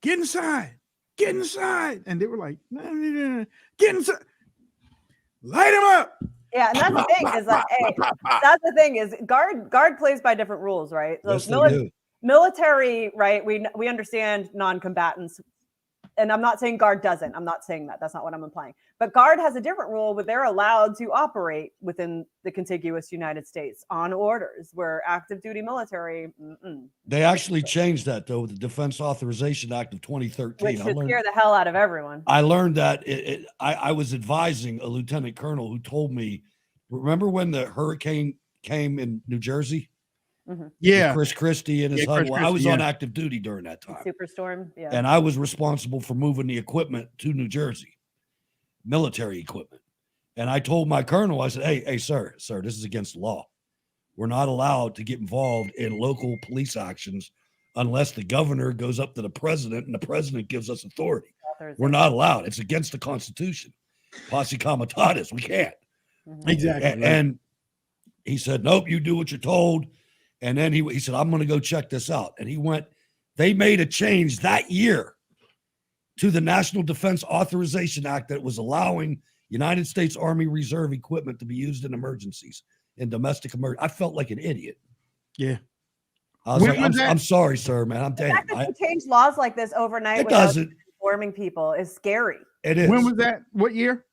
"Get inside. Get inside," and they were like, "No, get inside, light them up." Yeah, and that's the thing is like, that's the thing is guard plays by different rules, right? So yes, military, right? We understand non-combatants, and I'm not saying guard doesn't. I'm not saying that. That's not what I'm implying. But guard has a different rule where they're allowed to operate within the contiguous United States on orders. Where active duty military, they actually changed that though with the Defense Authorization Act of 2013, which should scare the hell out of everyone. I learned that I was advising a lieutenant colonel who told me, remember when the hurricane came in New Jersey? Mm-hmm. Yeah, Chris Christie and his huddle. I was on active duty during that time. Superstorm, yeah. And I was responsible for moving the equipment to New Jersey, military equipment. And I told my colonel, I said, hey, sir, this is against the law. We're not allowed to get involved in local police actions unless the governor goes up to the president and the president gives us authority. We're not allowed. It's against the Constitution. Posse comitatus. We can't. Mm-hmm. Exactly. And he said, nope, you do what you're told. And then he said, I'm going to go check this out. And he went, they made a change that year to the National Defense Authorization Act that was allowing United States Army Reserve equipment to be used in emergencies, in domestic emergencies. I felt like an idiot. Yeah. I was I'm sorry, sir, man. I'm dead. The fact that you change laws like this overnight it doesn't. Informing people is scary. It is. When was that? What year?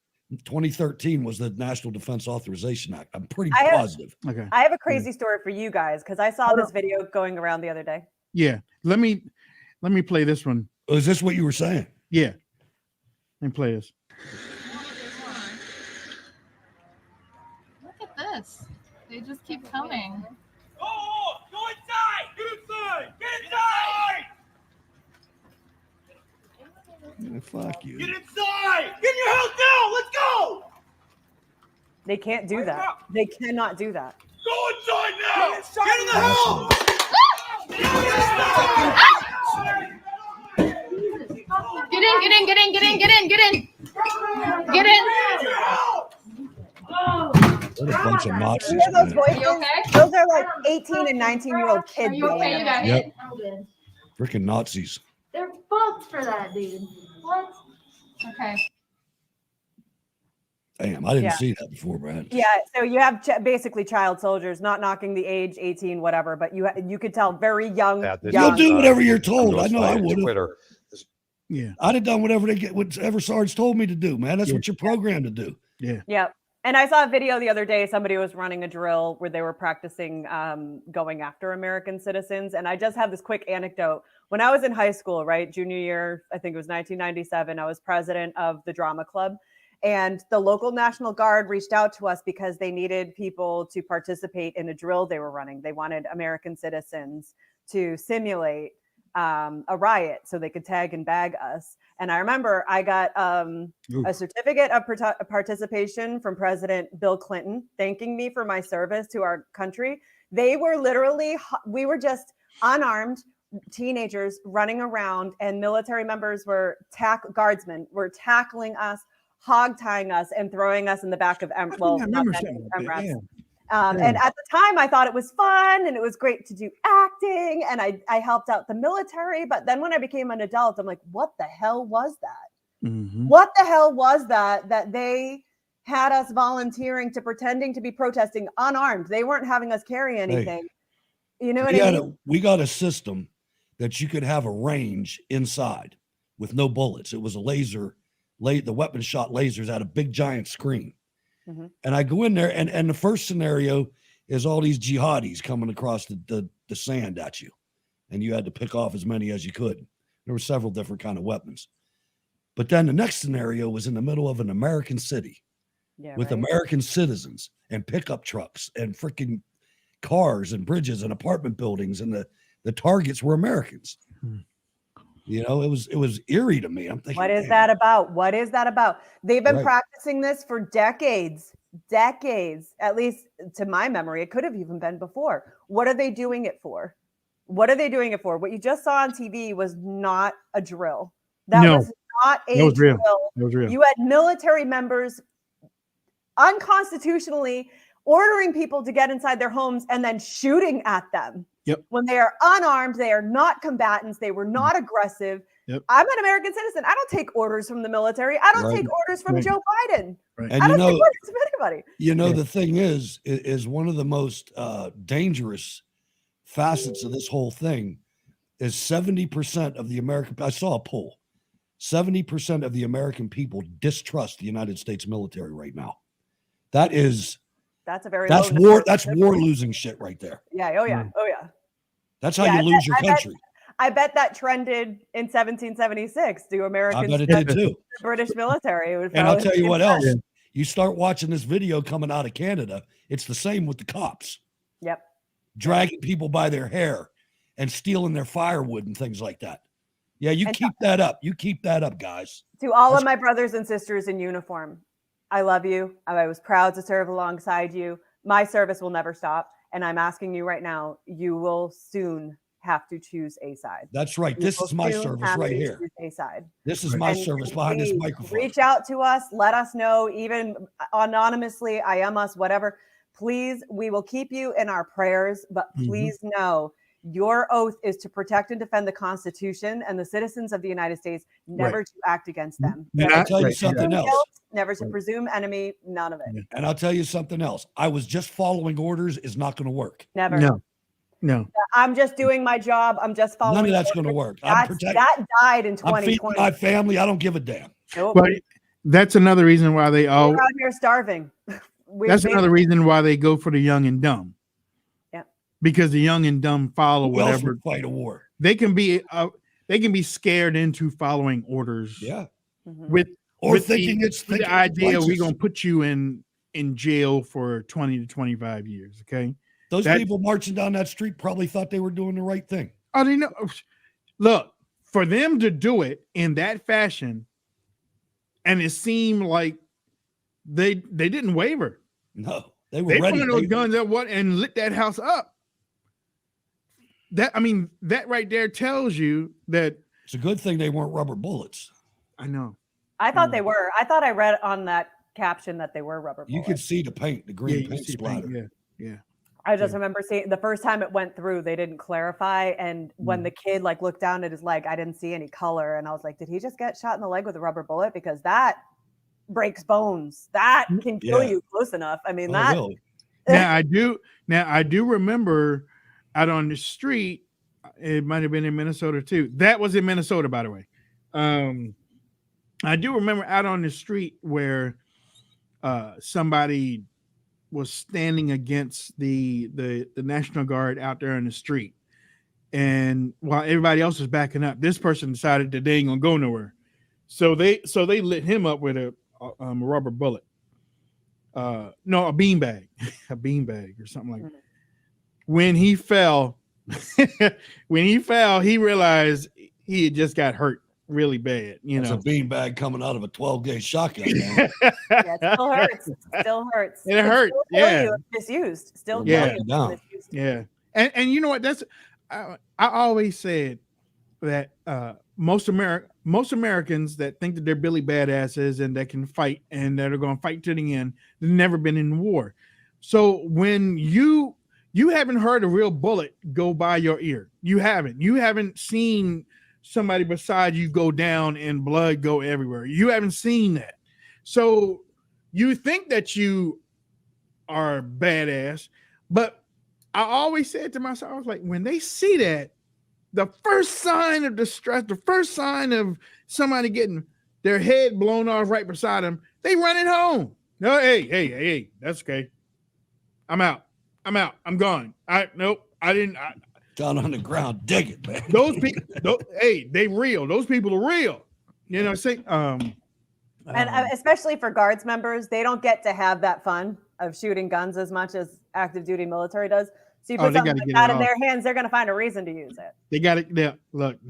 2013 was the National Defense Authorization Act. I'm pretty positive. Okay. I have a crazy story for you guys because I saw this video going around the other day. Yeah. Let me play this one. Oh, is this what you were saying? Yeah. Let me play this. Look at this. They just keep coming. Fuck you. Get inside! Get in your house now! Let's go! They can't do that. They cannot do that. Go inside now! Get in the house! Get in, get in, get in, get in, get in, get in. Get in. What a bunch of Nazis. You hear those Man. voices? You okay? Those are like 18 and 19-year-old kids. Are you okay? You got Yep. it? I'm good. Freaking Nazis. They're booked for that, dude. What? Okay. Damn, I didn't Yeah. see that before, Brad. Yeah, so you have basically child soldiers, not knocking the age, 18, whatever, but you could tell very young. You'll do whatever you're told. I know I would have. Twitter. Yeah. I'd have done whatever Sarge told me to do, man. That's what you're programmed to do. Yeah. Yeah. And I saw a video the other day. Somebody was running a drill where they were practicing going after American citizens. And I just have this quick anecdote. When I was in high school, right, junior year, I think it was 1997, I was president of the drama club. And the local National Guard reached out to us because they needed people to participate in a drill they were running. They wanted American citizens to simulate a riot so they could tag and bag us. And I remember I got a certificate of participation from President Bill Clinton, thanking me for my service to our country. They were literally, we were just unarmed teenagers running around, and military members guardsmen were tackling us, hog tying us, and throwing us in the back of MRAPs. And at the time, I thought it was fun and it was great to do acting, and I helped out the military. But then when I became an adult, I'm like, what the hell was that? Mm-hmm. What the hell was that they had us volunteering to pretending to be protesting unarmed? They weren't having us carry anything. You know what I mean? We got a system that you could have a range inside with no bullets. It was a laser, the weapon shot lasers at a big giant screen. Mm-hmm. And I go in there, and the first scenario is all these jihadis coming across the sand at you, and you had to pick off as many as you could. There were several different kind of weapons. But then the next scenario was in the middle of an American city with American citizens and pickup trucks and freaking cars and bridges and apartment buildings, and the targets were Americans. You know, it was eerie to me. I'm thinking, what is that about? What is that about? They've been practicing this for decades, at least to my memory. It could have even been before. What are they doing it for? What are they doing it for? What you just saw on TV was not a drill. That was not a drill. That was real. You had military members unconstitutionally ordering people to get inside their homes and then shooting at them. Yep. When they are unarmed, they are not combatants. They were not aggressive. Yep. I'm an American citizen. I don't take orders from the military. I don't take orders from Joe Biden. Right. And I don't take orders from anybody. You know, the thing is one of the most dangerous facets of this whole thing is 70% of the American. I saw a poll. 70% of the American people distrust the United States military right now. That's war. That's war losing shit right there. Yeah. Oh yeah. Oh yeah. That's how you lose your country. I bet that trended in 1776. Do Americans? I bet it did too. The British military. And I'll tell you what else. You start watching this video coming out of Canada. It's the same with the cops. Yep. Dragging people by their hair and stealing their firewood and things like that. Yeah, you keep that up. You keep that up, guys. To all of my brothers and sisters in uniform, I love you. I was proud to serve alongside you. My service will never stop. And I'm asking you right now, you will soon have to choose a side. That's right. This is my service right here. A side. This is my service behind this microphone. Reach out to us. Let us know, even anonymously, I am us, whatever. Please, we will keep you in our prayers, but please know your oath is to protect and defend the Constitution and the citizens of the United States, never to act against them. And I'll tell you something else. Never to presume enemy, none of it. And I'll tell you something else. I was just following orders is not going to work. Never. No. I'm just doing my job. I'm just following. None of that's going to work. That died in 2020. I'm feeding my family. I don't give a damn. Nope. But that's another reason why they all. We're out here starving. That's another reason why they go for the young and dumb. Yeah. Because the young and dumb follow Who else whatever. would fight a war. They can be scared into following orders. Yeah. With thinking the idea we're gonna put you in jail for 20 to 25 years. Okay. Those people marching down that street probably thought they were doing the right thing. Oh, they know. Look, for them to do it in that fashion, and it seemed like they didn't waver. No, they were ready. They pointed those guns at what and lit that house up. That right there tells you that it's a good thing they weren't rubber bullets. I know. I thought they were. I thought I read on that caption that they were rubber bullets. You could see the paint, the green paint splatter. Yeah. I just remember seeing the first time it went through, they didn't clarify. And when the kid like looked down at his leg, I didn't see any color. And I was like, did he just get shot in the leg with a rubber bullet? Because that breaks bones. That can kill you close enough. I mean, that. Now I do remember out on the street, it might have been in Minnesota too. That was in Minnesota, by the way. I do remember out on the street where somebody was standing against the National Guard out there on the street. And while everybody else was backing up, this person decided that they ain't gonna go nowhere. So they lit him up with a rubber bullet. No, a beanbag, or something like that. When he fell, he realized he had just got hurt really bad. It's a beanbag coming out of a 12-gauge shotgun. Man. Yeah, it still hurts. It still hurts. It hurt. Yeah. Misused. Still misused. Yeah. And you know what? That's I always said that most Americans that think that they're Billy badasses and that can fight and that are going to fight to the end, they've never been in war. So when you haven't heard a real bullet go by your ear, you haven't seen somebody beside you go down and blood go everywhere. You haven't seen that. So you think that you are badass, but I always said to myself, I was like, when they see that, the first sign of distress, the first sign of somebody getting their head blown off right beside them, they running home. No, hey, that's okay. I'm out. I'm gone. I didn't. Down on the ground, dig it, man. Those people, they real. Those people are real. And especially for Guards members, they don't get to have that fun of shooting guns as much as active duty military does. So you put something like that in their hands, they're going to find a reason to use it. They got it. They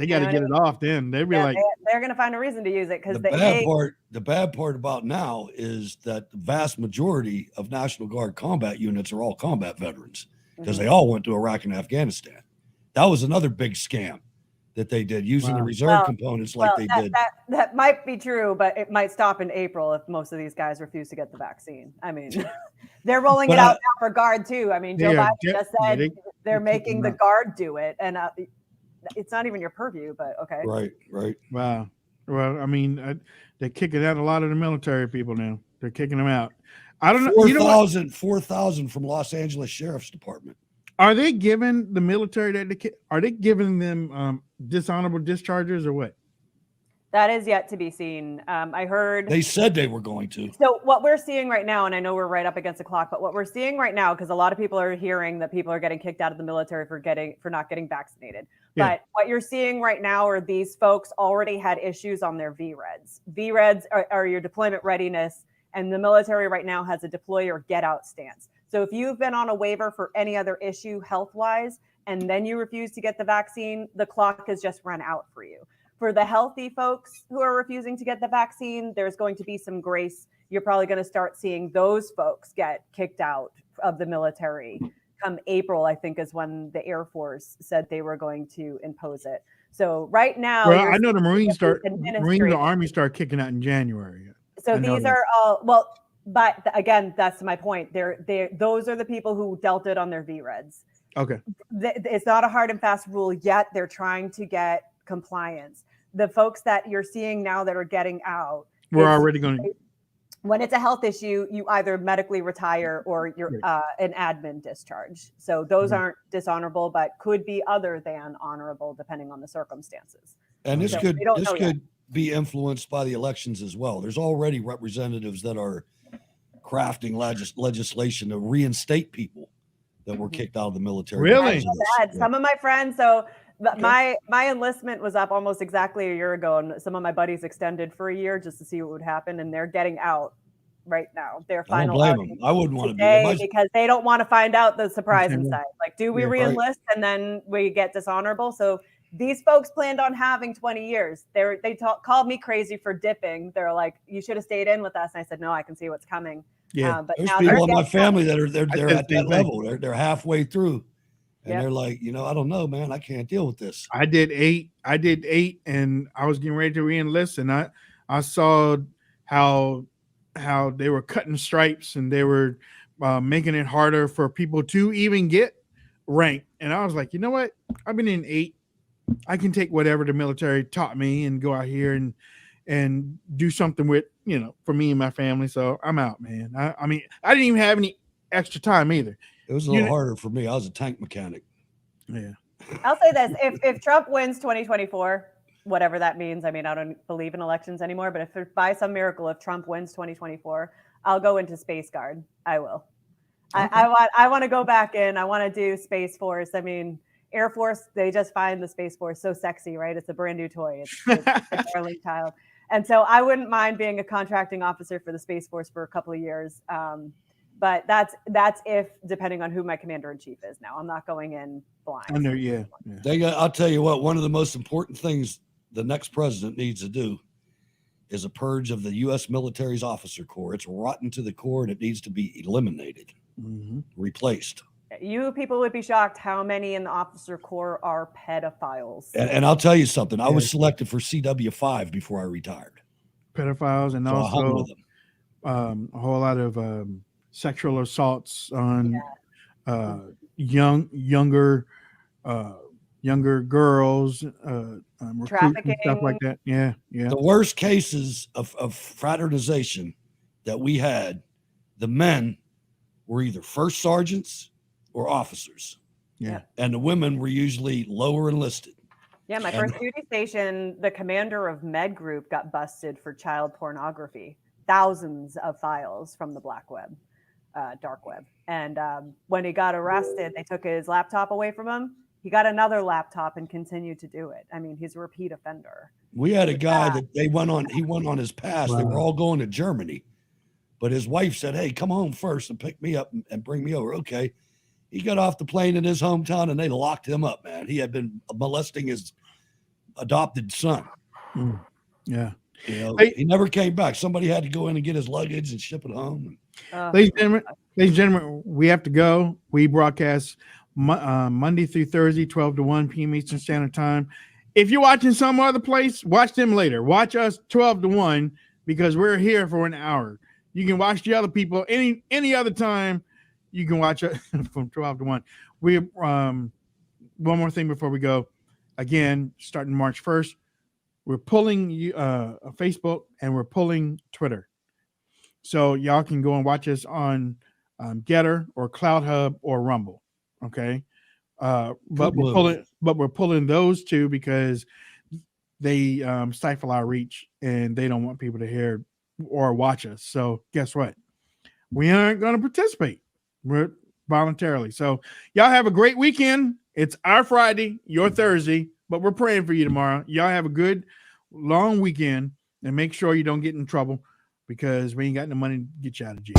got to get it off. Then they'll be like, they're going to find a reason to use it because the bad part about now is that the vast majority of National Guard combat units are all combat veterans because they all went to Iraq and Afghanistan. That was another big scam that they did using the reserve components they did. That might be true, but it might stop in April if most of these guys refuse to get the vaccine. I mean, they're rolling it out now for Guard too. I mean, Joe Biden just said they're making the Guard do it, and it's not even your purview, but okay. Right. Wow. Well, I mean, they're kicking out a lot of the military people now. They're kicking them out. I don't know. 4,000 from Los Angeles Sheriff's Department. Are they giving the military are they giving them dishonorable discharges or what? That is yet to be seen. I heard they said they were going to. So what we're seeing right now, and I know we're right up against the clock, but what we're seeing right now, because a lot of people are hearing that people are getting kicked out of the military for not getting vaccinated. Yeah. But what you're seeing right now are these folks already had issues on their VREDs. VREDs are your deployment readiness, and the military right now has a deploy or get out stance. So if you've been on a waiver for any other issue health-wise, and then you refuse to get the vaccine, the clock has just run out for you. For the healthy folks who are refusing to get the vaccine, there's going to be some grace. You're probably going to start seeing those folks get kicked out of the military. Come April, I think, is when the Air Force said they were going to impose it. So right now, well, I know the Marines the Army start kicking out in January. So these are all but again, that's my point. Those are the people who dealt it on their VREDs. Okay. It's not a hard and fast rule yet. They're trying to get compliance. The folks that you're seeing now that are getting out, we're already going to. When it's a health issue, you either medically retire or you're an admin discharge. So those aren't dishonorable, but could be other than honorable depending on the circumstances. And this could be influenced by the elections as well. There's already representatives that are crafting legislation to reinstate people that were kicked out of the military. Really? Some of my friends. So my enlistment was up almost exactly a year ago, and some of my buddies extended for a year just to see what would happen, and they're getting out right now. Their final. I don't blame them. I wouldn't want to be because they don't want to find out the surprise inside. Like, do we re-enlist and then we get dishonorable? So These folks planned on having 20 years. They called me crazy for dipping. They're like, you should have stayed in with us. And I said, no, I can see what's coming. Yeah, but there's now people in my family that are they're at that thing. level. They're halfway through, and Yep. they're like, I don't know, man. I can't deal with this. I did 8, and I was getting ready to re-enlist, and I saw how they were cutting stripes, and they were making it harder for people to even get rank. And I was like, you know what? I've been in 8. I can take whatever the military taught me and go out here and do something with, for me and my family. So I'm out, man. I mean, I didn't even have any extra time either. It was a little harder for me. I was a tank mechanic. Yeah. I'll say this. If Trump wins 2024, whatever that means, I mean, I don't believe in elections anymore, but if by some miracle, if Trump wins 2024, I'll go into Space Guard. I will. Okay. I want to go back in. I want to do Space Force. I mean, Air Force, they just find the Space Force so sexy, right? It's a brand new toy. It's a darling child. And so I wouldn't mind being a contracting officer for the Space Force for a couple of years. But that's if, depending on who my commander-in-chief is now. I'm not going in blind. I know, yeah. I'll tell you what, one of the most important things the next president needs to do is a purge of the U.S. military's officer corps. It's rotten to the core, and it needs to be eliminated, replaced. You people would be shocked how many in the officer corps are pedophiles. And I'll tell you something. I was selected for CW5 before I retired. Pedophiles, and so also a whole lot of sexual assaults on younger girls, trafficking, stuff like that. Yeah. The worst cases of fraternization that we had, the men were either first sergeants or officers. Yeah. And the women were usually lower enlisted. Yeah, my first duty station, the commander of Med Group got busted for child pornography. Thousands of files from the black web, dark web. And when he got arrested, they took his laptop away from him. He got another laptop and continued to do it. I mean, he's a repeat offender. We had a guy that he went on his pass. Wow. They were all going to Germany. But his wife said, hey, come home first and pick me up and bring me over. Okay. He got off the plane in his hometown and they locked him up, man. He had been molesting his adopted son. Yeah. He never came back. Somebody had to go in and get his luggage and ship it home. Ladies and gentlemen, we have to go. We broadcast Monday through Thursday, 12 to 1 p.m. Eastern Standard Time. If you're watching some other place, watch them later. Watch us 12 to 1 because we're here for an hour. You can watch the other people any other time. You can watch it from 12 to 1. We one more thing before we go. Again, starting March 1st, we're pulling Facebook and we're pulling Twitter. So y'all can go and watch us on Getter or Cloud Hub or Rumble. Okay. But we're pulling those two because they stifle our reach and they don't want people to hear or watch us. So guess what? We aren't going to participate. We're voluntarily. So y'all have a great weekend. It's our Friday, your Thursday, but we're praying for you tomorrow. Y'all have a good long weekend and make sure you don't get in trouble because we ain't got no money to get you out of jail.